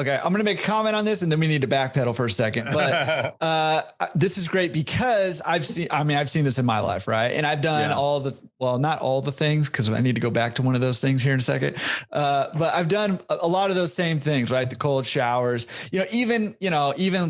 Okay, I'm going to make a comment on this and then we need to backpedal for a second. But this is great because I've seen this in my life, right? And I've done not all the things, because I need to go back to one of those things here in a second. But I've done a lot of those same things, right? The cold showers, even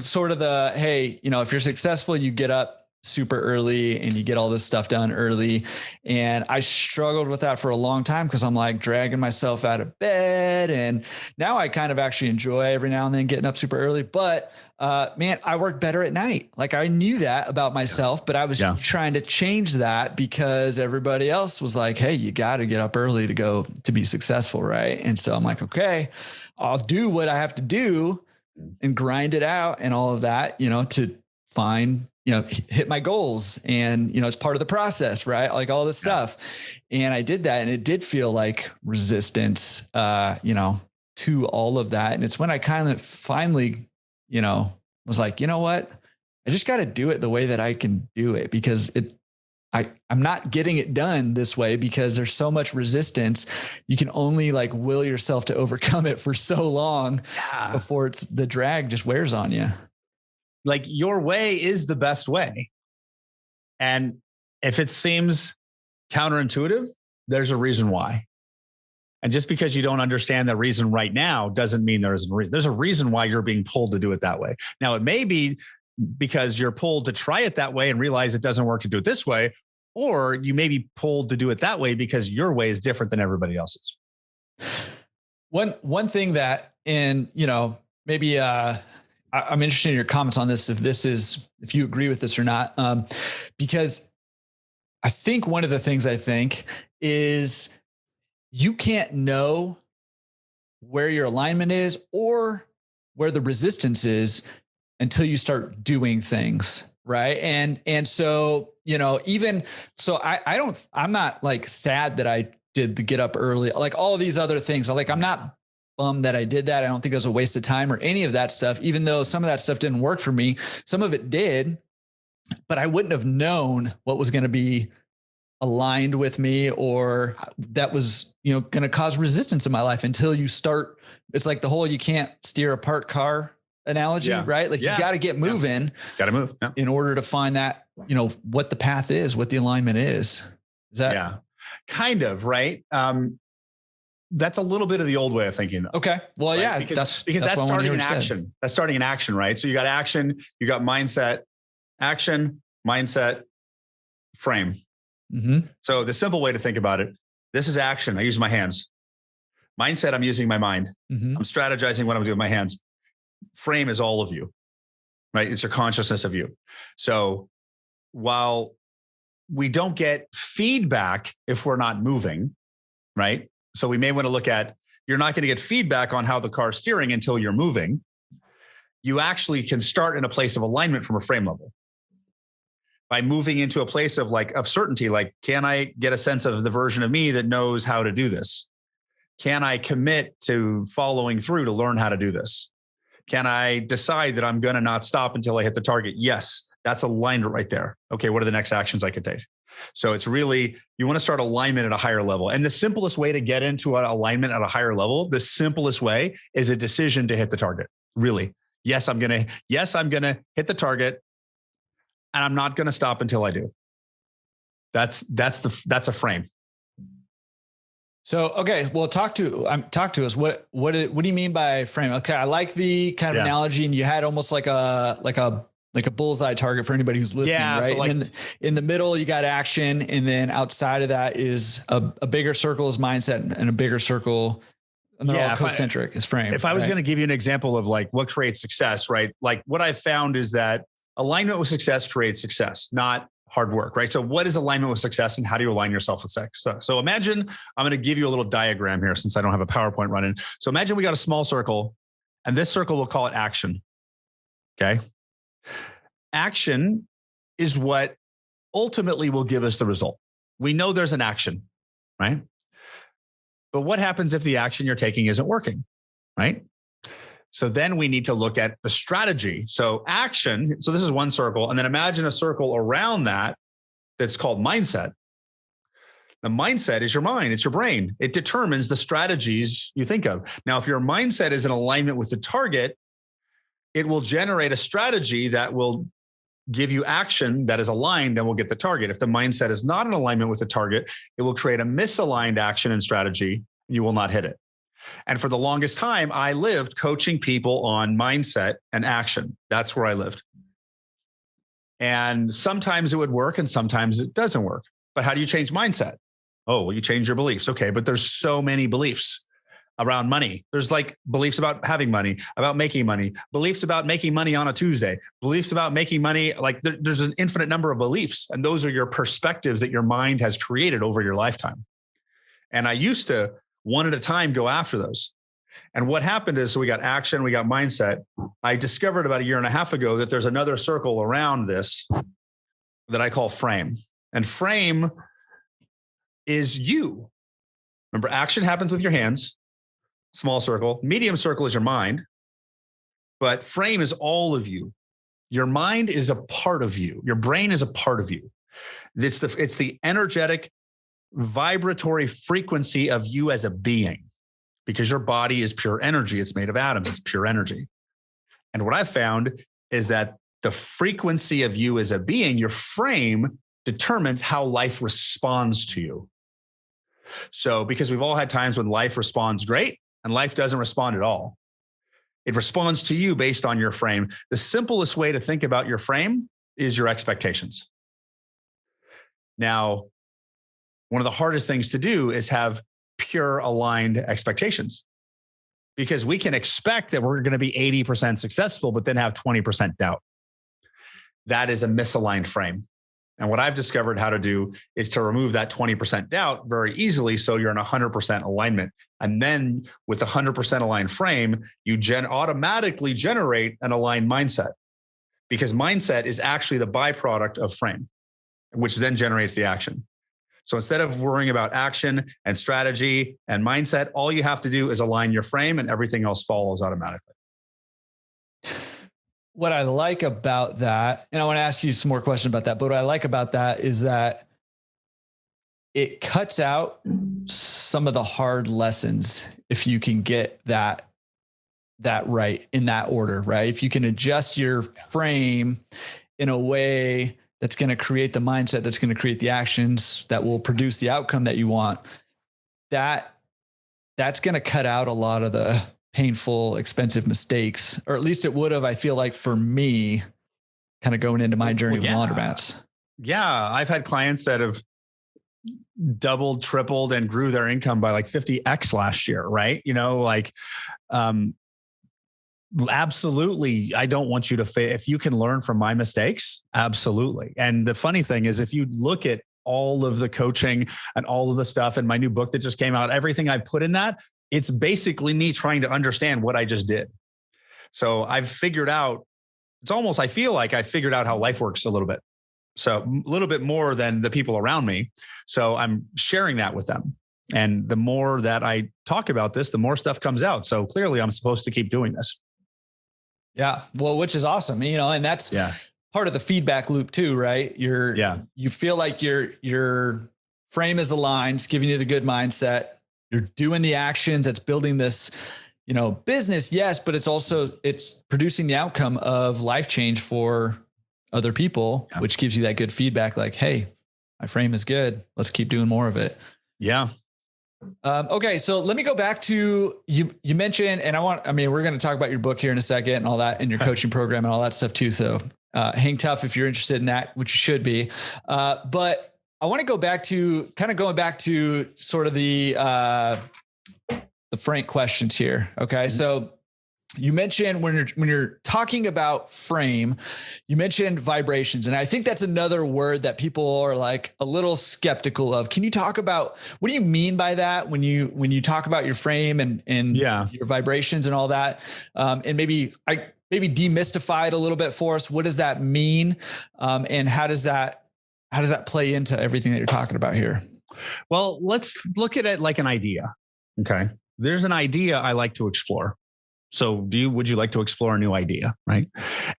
sort of the, hey, if you're successful, you get up super early and you get all this stuff done early. And I struggled with that for a long time because I'm like dragging myself out of bed. And now I kind of actually enjoy every now and then getting up super early. But man, I work better at night. Like I knew that about myself, but I was trying to change that because everybody else was like, hey, you got to get up early to be successful. Right. And so I'm like, okay, I'll do what I have to do and grind it out and all of that, to find, hit my goals. And, it's part of the process, right? Like all this stuff. And I did that and it did feel like resistance, to all of that. And it's when I kind of finally, was like, you know what? I just got to do it the way that I can do it because I'm not getting it done this way because there's so much resistance. You can only like will yourself to overcome it for so long before the drag just wears on you. Like your way is the best way. And if it seems counterintuitive, there's a reason why. And just because you don't understand the reason right now doesn't mean there isn't a reason. There's a reason why you're being pulled to do it that way. Now, it may be because you're pulled to try it that way and realize it doesn't work to do it this way, or you may be pulled to do it that way because your way is different than everybody else's. One thing that, and maybe I'm interested in your comments on this, if you agree with this or not, because I think one of the things is you can't know where your alignment is or where the resistance is until you start doing things. Right. And so, I'm not like sad that I did the get up early, like all of these other things. I'm not bummed that I did that. I don't think it was a waste of time or any of that stuff, even though some of that stuff didn't work for me. Some of it did, but I wouldn't have known what was going to be aligned with me or that was, going to cause resistance in my life until you start. It's like the whole, you can't steer a parked car analogy, right? Like you got to get moving, got to move in order to find that, what the path is, what the alignment is. Is that kind of right? That's a little bit of the old way of thinking though. Okay. Well, right? Because that's starting in action. That's starting in action, right? So you got action, you got mindset, action, mindset, frame. Mm-hmm. So the simple way to think about it, this is action. I use my hands. Mindset, I'm using my mind. Mm-hmm. I'm strategizing what I'm doing with my hands. Frame is all of you, right? It's your consciousness of you. So while we don't get feedback if we're not moving, right? So we may want to look at, you're not going to get feedback on how the car's steering until you're moving. You actually can start in a place of alignment from a frame level by moving into a place of certainty. Like, can I get a sense of the version of me that knows how to do this? Can I commit to following through to learn how to do this? Can I decide that I'm going to not stop until I hit the target? Yes, that's alignment right there. Okay, what are the next actions I could take? So it's really, you want to start alignment at a higher level. And the simplest way to get into an alignment at a higher level, the simplest way is a decision to hit the target. Really. Yes, I'm going to hit the target and I'm not going to stop until I do. That's a frame. So, okay. Well, talk to us. What do you mean by frame? Okay. I like the kind of analogy, and you had almost like a bullseye target for anybody who's listening, right? So and in the middle, you got action. And then outside of that is a bigger circle is mindset, and a bigger circle, and they're all concentric is frame. If I was going to give you an example of like what creates success, right? Like what I've found is that alignment with success creates success, not hard work, right? So what is alignment with success, and how do you align yourself with success? So imagine, I'm going to give you a little diagram here since I don't have a PowerPoint running. So imagine we got a small circle, and this circle, we'll call it action. Okay. Action is what ultimately will give us the result. We know there's an action, right? But what happens if the action you're taking isn't working, right? So then we need to look at the strategy. So action, so this is one circle, and then imagine a circle around that that's called mindset. The mindset is your mind. It's your brain. It determines the strategies you think of. Now, if your mindset is in alignment with the target, it will generate a strategy that will give you action that is aligned, then we'll get the target. If the mindset is not in alignment with the target, it will create a misaligned action and strategy. You will not hit it. And for the longest time, I lived coaching people on mindset and action. That's where I lived. And sometimes it would work and sometimes it doesn't work. But how do you change mindset? Oh, well, you change your beliefs. Okay, but there's so many beliefs around money. There's like beliefs about having money, about making money, beliefs about making money on a Tuesday, beliefs about making money. Like there's an infinite number of beliefs. And those are your perspectives that your mind has created over your lifetime. And I used to one at a time go after those. And what happened is, so we got action, we got mindset. I discovered about a year and a half ago that there's another circle around this that I call frame. And frame is you. Remember, action happens with your hands, small circle. Medium circle is your mind, but frame is all of you. Your mind is a part of you. Your brain is a part of you. It's the energetic, vibratory frequency of you as a being, because your body is pure energy. It's made of atoms. It's pure energy. And what I've found is that the frequency of you as a being, your frame, determines how life responds to you. So, because we've all had times when life responds great and life doesn't respond at all. It responds to you based on your frame. The simplest way to think about your frame is your expectations. Now, one of the hardest things to do is have pure aligned expectations, because we can expect that we're going to be 80% successful, but then have 20% doubt. That is a misaligned frame. And what I've discovered how to do is to remove that 20% doubt very easily. So you're in 100% alignment. And then with the 100% aligned frame, you automatically generate an aligned mindset, because mindset is actually the byproduct of frame, which then generates the action. So instead of worrying about action and strategy and mindset, all you have to do is align your frame and everything else follows automatically. What I like about that, and I want to ask you some more questions about that, but what I like about that is that it cuts out some of the hard lessons if you can get that right in that order, right? If you can adjust your frame in a way that's going to create the mindset, that's going to create the actions that will produce the outcome that you want, that's going to cut out a lot of the painful, expensive mistakes, or at least it would have, I feel like, for me, kind of going into my journey with laundromats. Yeah. I've had clients that have doubled, tripled, and grew their income by like 50x last year. Right. Absolutely. I don't want you to fail. If you can learn from my mistakes, absolutely. And the funny thing is, if you look at all of the coaching and all of the stuff in my new book that just came out, everything I put in that, it's basically me trying to understand what I just did. So I've figured out, I feel like I figured out how life works a little bit. So a little bit more than the people around me. So I'm sharing that with them. And the more that I talk about this, the more stuff comes out. So clearly I'm supposed to keep doing this. Yeah. Well, which is awesome, and that's part of the feedback loop too, right? You feel like your frame is aligned, it's giving you the good mindset. You're doing the actions that's building this, business. Yes. But it's producing the outcome of life change for other people, which gives you that good feedback. Like, hey, my frame is good. Let's keep doing more of it. Yeah. Okay. So let me go back to you mentioned, and we're going to talk about your book here in a second and all that, and your coaching program and all that stuff too. So hang tough if you're interested in that, which you should be. But I want to go back to sort of the frank questions here. Okay. Mm-hmm. So you mentioned when you're talking about frame, you mentioned vibrations. And I think that's another word that people are like a little skeptical of. Can you talk about, what do you mean by that when you talk about your frame and your vibrations and all that? And maybe demystify it a little bit for us. What does that mean? And how does that play into everything that you're talking about here? Well, let's look at it like an idea. Okay. There's an idea I like to explore. So would you like to explore a new idea? Right.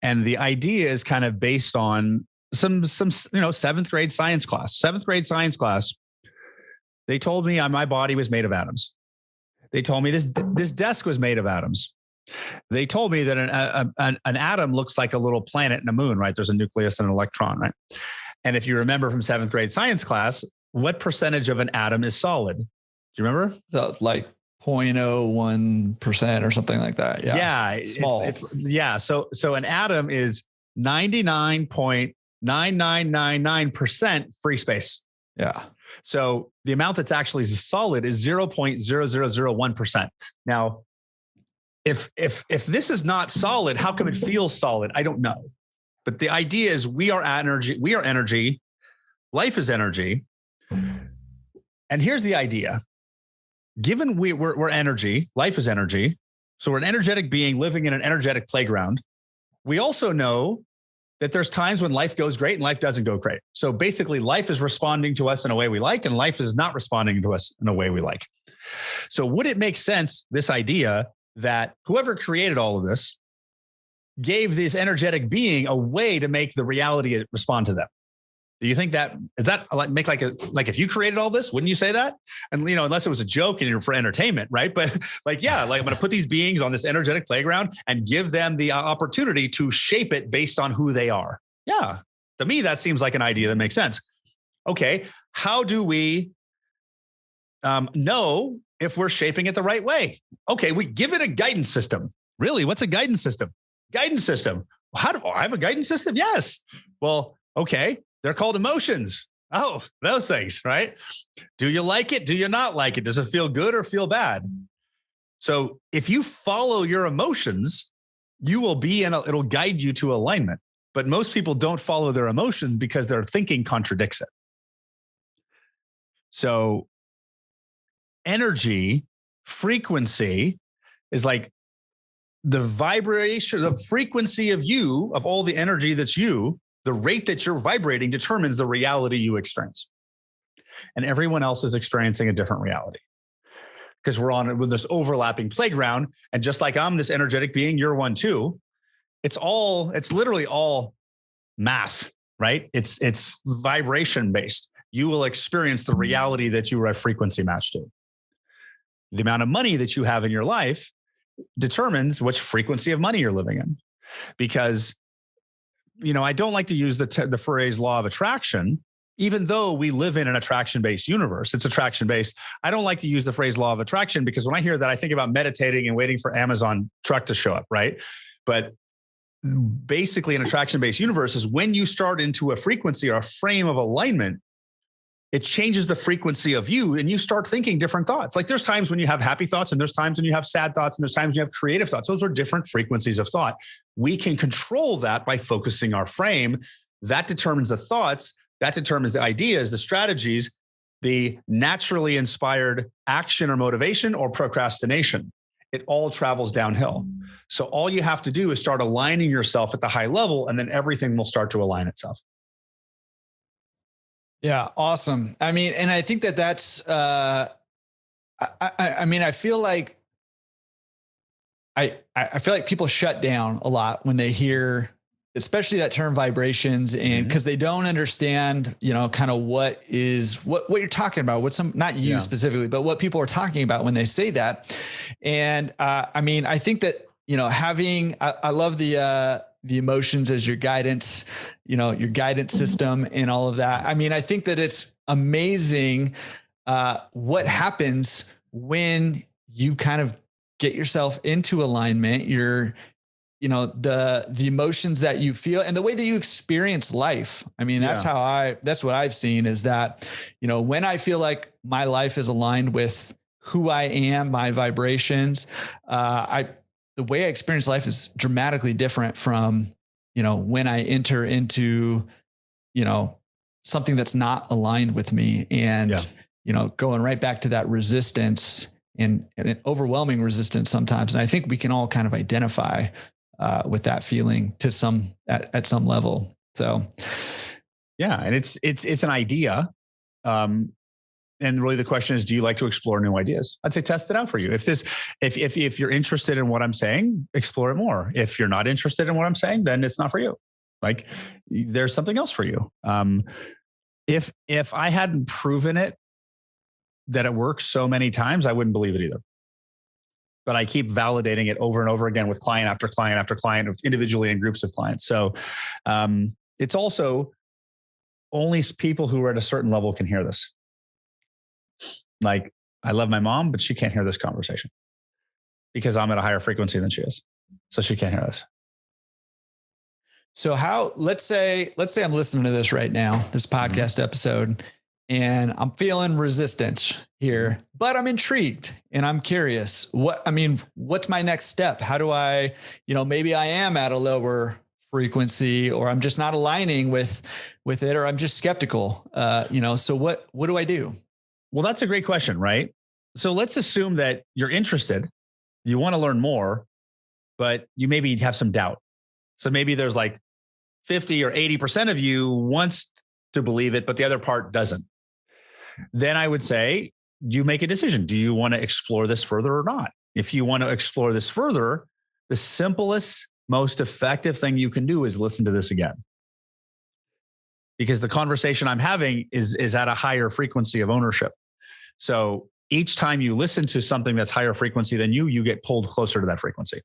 And the idea is kind of based on some seventh grade science class. They told me my body was made of atoms. They told me this desk was made of atoms. They told me that an atom looks like a little planet and a moon, right? There's a nucleus and an electron, right? And if you remember from 7th grade science class, what percentage of an atom is solid? Do you remember? Like 0.01% or something like that. Yeah. Yeah. Small. So an atom is 99.9999% free space. Yeah. So the amount that's actually solid is 0.0001%. Now, if this is not solid, how come it feels solid? I don't know. But the idea is we are energy. We are energy. Life is energy. And here's the idea. Given we're energy, life is energy. So we're an energetic being living in an energetic playground. We also know that there's times when life goes great and life doesn't go great. So basically life is responding to us in a way we like, and life is not responding to us in a way we like. So would it make sense, this idea that whoever created all of this gave this energetic being a way to make the reality respond to them? Do you think that is that make like if you created all this, wouldn't you say that? And unless it was a joke and you're for entertainment, right? But I'm going to put these beings on this energetic playground and give them the opportunity to shape it based on who they are. Yeah, to me that seems like an idea that makes sense. Okay, how do we know if we're shaping it the right way? Okay, we give it a guidance system. Really, what's a guidance system? Guidance system. How do I have a guidance system? Yes. Well, okay. They're called emotions. Oh, those things, right? Do you like it? Do you not like it? Does it feel good or feel bad? So if you follow your emotions, you will be it'll guide you to alignment. But most people don't follow their emotions because their thinking contradicts it. So energy, frequency is like the vibration, the frequency of you, of all the energy that's you. The rate that you're vibrating determines the reality you experience. And everyone else is experiencing a different reality because we're on with this overlapping playground. And just like I'm this energetic being, you're one too. It's literally all math, right? It's vibration based. You will experience the reality that you are a frequency match to. The amount of money that you have in your life determines which frequency of money you're living in. Because I don't like to use the phrase law of attraction, even though we live in an attraction-based universe. It's attraction-based. I don't like to use the phrase law of attraction because when I hear that, I think about meditating and waiting for Amazon truck to show up, right? But basically an attraction-based universe is when you start into a frequency or a frame of alignment, it changes the frequency of you and you start thinking different thoughts. Like there's times when you have happy thoughts and there's times when you have sad thoughts and there's times when you have creative thoughts. Those are different frequencies of thought. We can control that by focusing our frame. That determines the thoughts. That determines the ideas, the strategies, the naturally inspired action or motivation or procrastination. It all travels downhill. So all you have to do is start aligning yourself at the high level and then everything will start to align itself. Yeah. Awesome. I mean, and I think that's, I feel like I feel like people shut down a lot when they hear, especially that term vibrations, and because they don't understand, kind of what you're talking about, not you specifically, but what people are talking about when they say that. And I think that, I love the emotions as your guidance, your guidance system and all of that. I mean, I think that it's amazing what happens when you kind of get yourself into alignment, the emotions that you feel and the way that you experience life. I mean, that's what I've seen is that, when I feel like my life is aligned with who I am, my vibrations, the way I experience life is dramatically different from, when I enter into, something that's not aligned with me and, going right back to that resistance and an overwhelming resistance sometimes. And I think we can all kind of identify with that feeling to at some level. So, yeah. And it's an idea. And really the question is, do you like to explore new ideas? I'd say test it out for you. If you're interested in what I'm saying, explore it more. If you're not interested in what I'm saying, then it's not for you. Like there's something else for you. If I hadn't proven it that it works so many times, I wouldn't believe it either. But I keep validating it over and over again with client after client after client, individually and groups of clients. So it's also only people who are at a certain level can hear this. Like, I love my mom, but she can't hear this conversation because I'm at a higher frequency than she is. So she can't hear this. So let's say I'm listening to this right now, this podcast episode, and I'm feeling resistance here, but I'm intrigued and I'm curious. What's my next step? How do I, maybe I am at a lower frequency, or I'm just not aligning with it, or I'm just skeptical. So what do I do? Well, that's a great question, right? So let's assume that you're interested, you want to learn more, but you maybe have some doubt. So maybe there's like 50 or 80% of you wants to believe it, but the other part doesn't. Then I would say you make a decision. Do you want to explore this further or not? If you want to explore this further, the simplest, most effective thing you can do is listen to this again. Because the conversation I'm having is at a higher frequency of ownership. So each time you listen to something that's higher frequency than you get pulled closer to that frequency.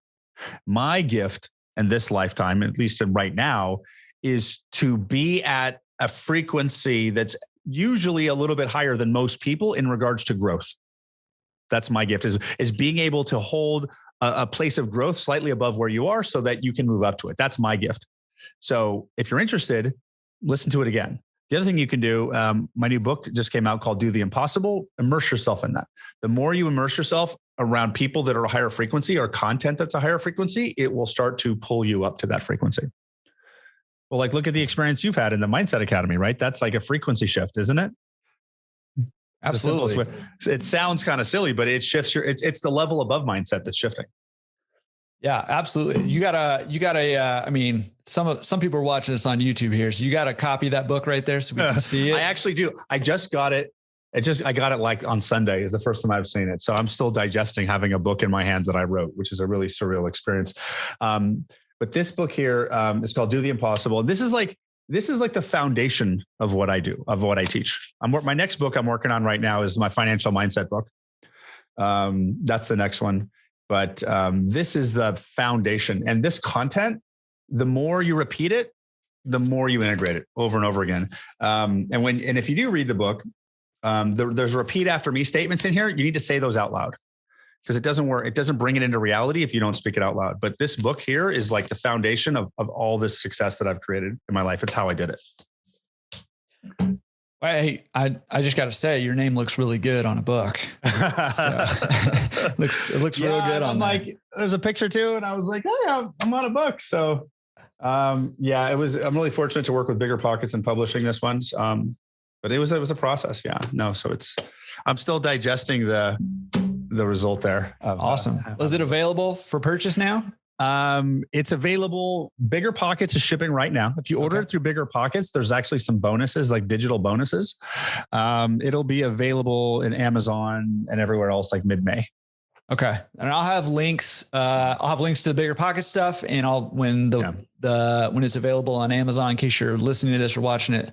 My gift in this lifetime, at least right now, is to be at a frequency that's usually a little bit higher than most people in regards to growth. That's my gift, is being able to hold a place of growth slightly above where you are so that you can move up to it. That's my gift. So if you're interested, listen to it again. The other thing you can do, my new book just came out called Do the Impossible. Immerse yourself in that. The more you immerse yourself around people that are a higher frequency or content that's a higher frequency, it will start to pull you up to that frequency. Well, like, look at the experience you've had in the Mindset Academy, right? That's like a frequency shift, isn't it? Absolutely. It sounds kind of silly, but it shifts it's the level above mindset that's shifting. Yeah, absolutely. You gotta, some people are watching this on YouTube here, so you got to copy that book right there so we can see it. I actually do. I just got it. I got it like on Sunday is the first time I've seen it. So I'm still digesting having a book in my hands that I wrote, which is a really surreal experience. But this book here is called Do the Impossible. This is like the foundation of what I do, of what I teach. My next book I'm working on right now is my financial mindset book. That's the next one. But this is the foundation. And this content, the more you repeat it, the more you integrate it over and over again. And if you do read the book, there's repeat after me statements in here. You need to say those out loud because it doesn't work. It doesn't bring it into reality if you don't speak it out loud. But this book here is like the foundation of all this success that I've created in my life. It's how I did it. Hey, I just got to say, your name looks really good on a book. So, it looks real good on there. Like, there's a picture too, and I was like, hey, I'm on a book. So, I'm really fortunate to work with Bigger Pockets in publishing this one. But it was a process. Yeah, no. So I'm still digesting the result there. Awesome. Was it available for purchase now? It's available. Bigger Pockets is shipping right now. If you order it through Bigger Pockets, there's actually some bonuses, like digital bonuses. It'll be available in Amazon and everywhere else like mid-May. Okay. And I'll have links. I'll have links to the Bigger Pocket stuff, and when it's available on Amazon, in case you're listening to this or watching it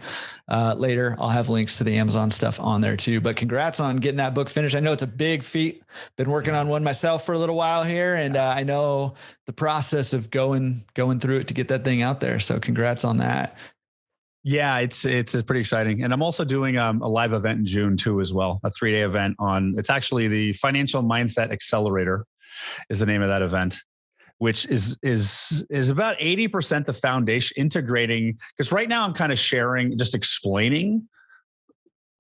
later, I'll have links to the Amazon stuff on there too. But congrats on getting that book finished. I know it's a big feat. Been working on one myself for a little while here, and I know the process of going through it to get that thing out there. So congrats on that. Yeah, it's pretty exciting. And I'm also doing a live event in June too, as well. A 3-day event it's actually the Financial Mindset Accelerator is the name of that event, which is about 80% the foundation integrating. Because right now I'm kind of sharing, just explaining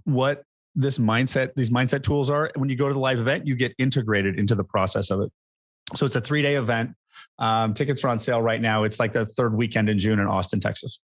what these mindset tools are. When you go to the live event, you get integrated into the process of it. So it's a 3-day event. Tickets are on sale right now. It's like the third weekend in June in Austin, Texas.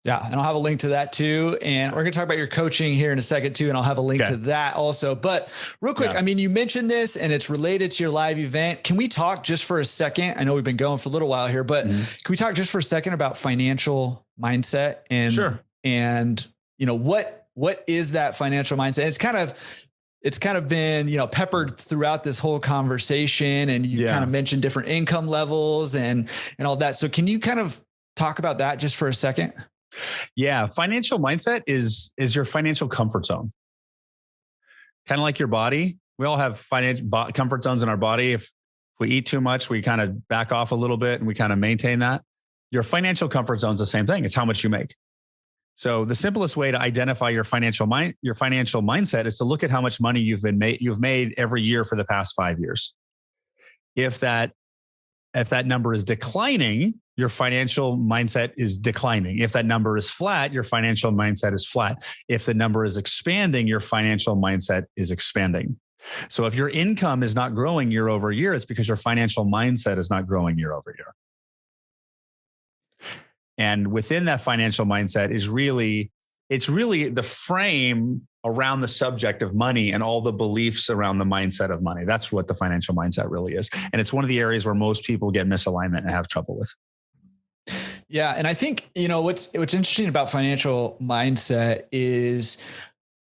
Yeah. And I'll have a link to that too. And we're going to talk about your coaching here in a second too. And I'll have a link to that also. But real quick, you mentioned this and it's related to your live event. Can we talk just for a second? I know we've been going for a little while here, but can we talk just for a second about financial mindset and what is that financial mindset? It's kind of been, peppered throughout this whole conversation, and you kind of mentioned different income levels and all that. So can you kind of talk about that just for a second? Yeah. Financial mindset is your financial comfort zone. kind of like your body. We all have financial comfort zones in our body. If we eat too much, we kind of back off a little bit and we kind of maintain that. Your financial comfort zone is the same thing. It's how much you make. So the simplest way to identify your financial mindset is to look at how much money you've made every year for the past 5 years. If that number is declining, your financial mindset is declining. If that number is flat, your financial mindset is flat. If the number is expanding, your financial mindset is expanding. So if your income is not growing year over year, it's because your financial mindset is not growing year over year. And within that financial mindset it's really the frame around the subject of money and all the beliefs around the mindset of money. That's what the financial mindset really is. And it's one of the areas where most people get misalignment and have trouble with. Yeah. And I think, what's interesting about financial mindset is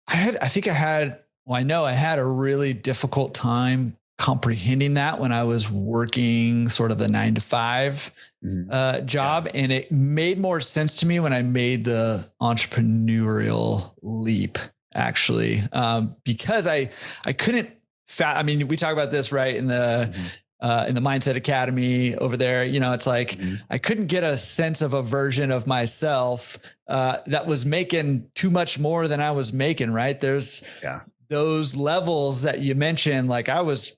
I had a really difficult time comprehending that when I was working sort of the 9-to-5 job. Yeah. And it made more sense to me when I made the entrepreneurial leap, actually, because I couldn't, we talk about this, right? In the Mindset Academy over there, it's like, I couldn't get a sense of a version of myself that was making too much more than I was making, right? There's those levels that you mentioned, like I was,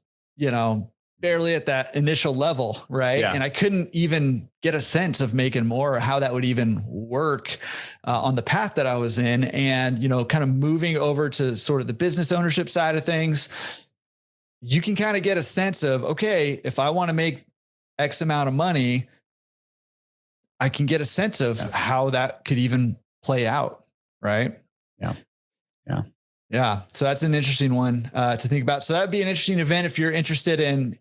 barely at that initial level. Right. Yeah. And I couldn't even get a sense of making more or how that would even work on the path that I was in. And, kind of moving over to sort of the business ownership side of things, you can kind of get a sense of, okay, if I want to make X amount of money, I can get a sense of how that could even play out. Right. Yeah. Yeah. Yeah. So that's an interesting one to think about. So that'd be an interesting event. If you're interested in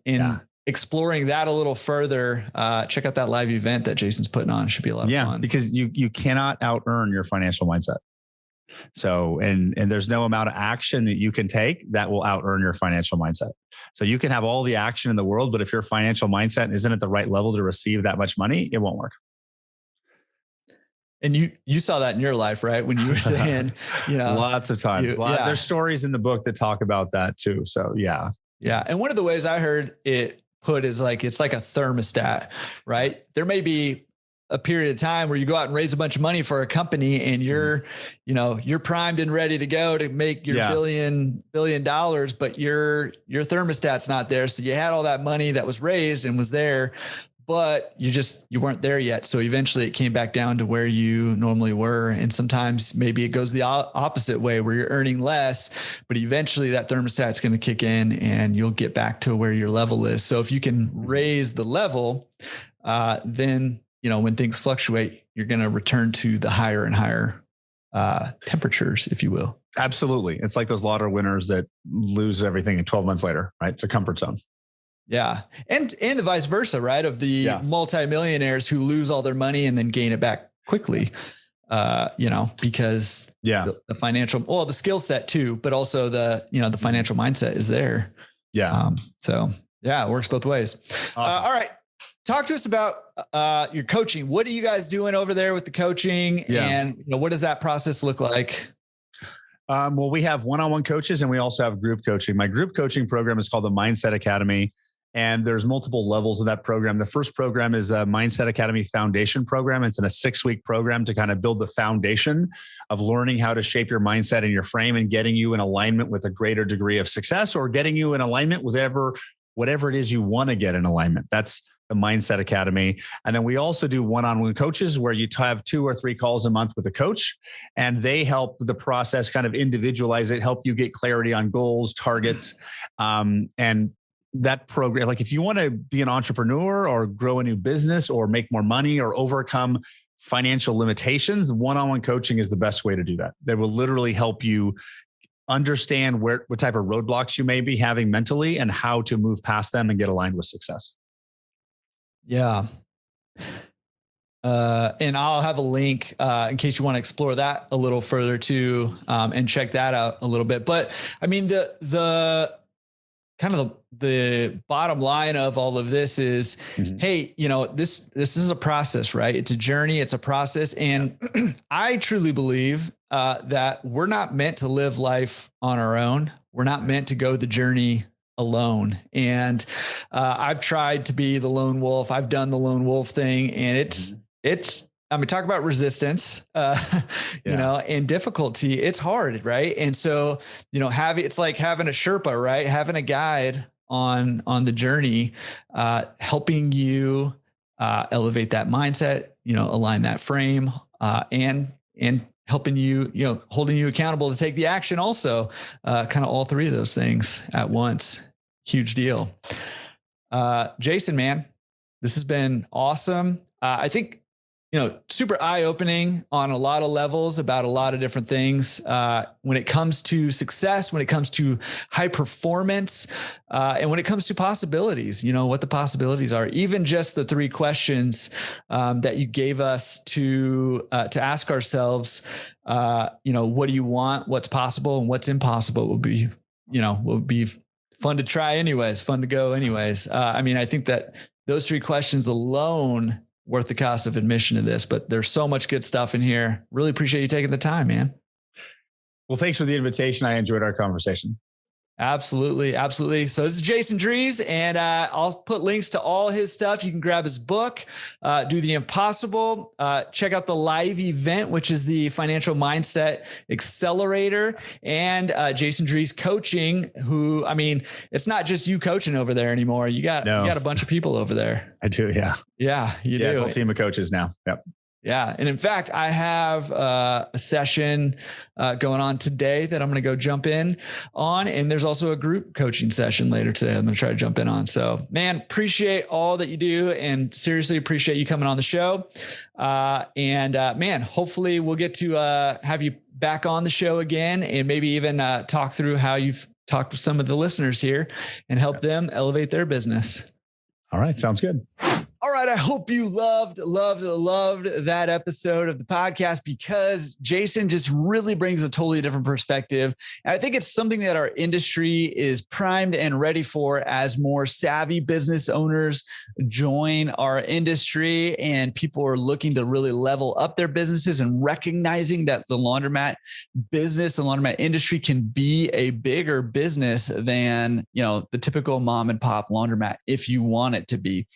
exploring that a little further, check out that live event that Jason's putting on. It should be a lot of fun. Because you cannot out earn your financial mindset. So, and there's no amount of action that you can take that will out earn your financial mindset. So you can have all the action in the world, but if your financial mindset isn't at the right level to receive that much money, it won't work. And you saw that in your life, right? When you were saying, lots of times, there's stories in the book that talk about that too. So yeah. Yeah. And one of the ways I heard it put is like, it's like a thermostat, right? There may be a period of time where you go out and raise a bunch of money for a company and you're primed and ready to go to make your $1 billion, but your thermostat's not there. So you had all that money that was raised and was there, but you weren't there yet. So eventually it came back down to where you normally were. And sometimes maybe it goes the opposite way where you're earning less, but eventually that thermostat's going to kick in and you'll get back to where your level is. So if you can raise the level, then, when things fluctuate, you're going to return to the higher and higher temperatures, if you will. Absolutely. It's like those lotto winners that lose everything in 12 months later, right? It's a comfort zone. Yeah. And the vice versa, right? Of the multimillionaires who lose all their money and then gain it back quickly, because the financial, the skill set too, but also the financial mindset is there. Yeah. It works both ways. Awesome. All right. Talk to us about your coaching. What are you guys doing over there with the coaching? Yeah. And what does that process look like? Well, we have one-on-one coaches and we also have group coaching. My group coaching program is called the Mindset Academy. And there's multiple levels of that program. The first program is a Mindset Academy Foundation program. It's in a 6-week program to kind of build the foundation of learning how to shape your mindset and your frame and getting you in alignment with a greater degree of success or getting you in alignment with whatever it is you want to get in alignment. That's the Mindset Academy. And then we also do one-on-one coaches where you have 2 or 3 calls a month with a coach and they help the process kind of individualize it, help you get clarity on goals, targets, and that program, like if you want to be an entrepreneur or grow a new business or make more money or overcome financial limitations, one-on-one coaching is the best way to do that. They will literally help you understand what type of roadblocks you may be having mentally and how to move past them and get aligned with success. Yeah. And I'll have a link in case you want to explore that a little further too, and check that out a little bit. But I mean, the kind of the bottom line of all of this is, hey, this is a process, right? It's a journey. It's a process. And I truly believe that we're not meant to live life on our own. we're not meant to go the journey alone. And I've tried to be the lone wolf. I've done the lone wolf thing, and I mean, talk about resistance, you know, and difficulty. It's hard, right? And so, you know, it's like having a Sherpa, right? Having a guide on the journey, helping you elevate that mindset, you know, align that frame, and helping you, you know, holding you accountable to take the action also, kind of all three of those things at once. Huge deal. Jason, man, this has been awesome. I think, you know, super eye-opening on a lot of levels about a lot of different things. When it comes to success, when it comes to high performance, and when it comes to possibilities, you know, what the possibilities are, even just the 3 questions that you gave us to ask ourselves, you know, what do you want, what's possible, and what's impossible would be fun to try anyways, fun to go anyways. I mean, I think that those 3 questions alone worth the cost of admission to this, but there's so much good stuff in here. Really appreciate you taking the time, man. Well, thanks for the invitation. I enjoyed our conversation. Absolutely. Absolutely. So this is Jason Drees, and I'll put links to all his stuff. You can grab his book, Do the Impossible. Check out the live event, which is the Financial Mindset Accelerator, and Jason Drees Coaching, who, I mean, it's not just you coaching over there anymore. You got a bunch of people over there. I do. Yeah. Yeah. You do. It's a whole team of coaches now. Yep. Yeah. And in fact, I have a session going on today that I'm going to go jump in on. And there's also a group coaching session later today I'm going to try to jump in on. So, man, appreciate all that you do, and seriously appreciate you coming on the show. Man, hopefully we'll get to have you back on the show again, and maybe even talk through how you've talked with some of the listeners here and help them elevate their business. All right. Sounds good. All right. I hope you loved that episode of the podcast, because Jason just really brings a totally different perspective. And I think it's something that our industry is primed and ready for as more savvy business owners join our industry, and people are looking to really level up their businesses and recognizing that the laundromat business, the laundromat industry can be a bigger business than, you know, the typical mom and pop laundromat if you want it to be.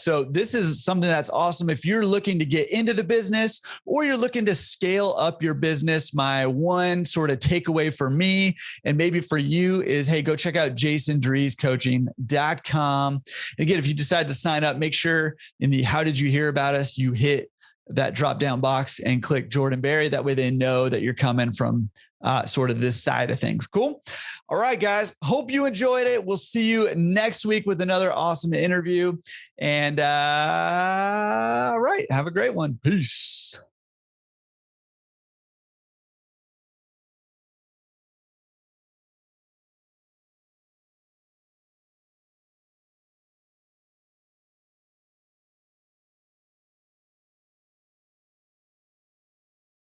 So this is something that's awesome. If you're looking to get into the business, or you're looking to scale up your business, my one sort of takeaway for me, and maybe for you, is, hey, go check out jasondreescoaching.com. And again, if you decide to sign up, make sure in the how did you hear about us, you hit that drop down box and click Jordan Berry. That way they know that you're coming from sort of this side of things. Cool. All right, guys. Hope you enjoyed it. We'll see you next week with another awesome interview. And all right, have a great one. Peace.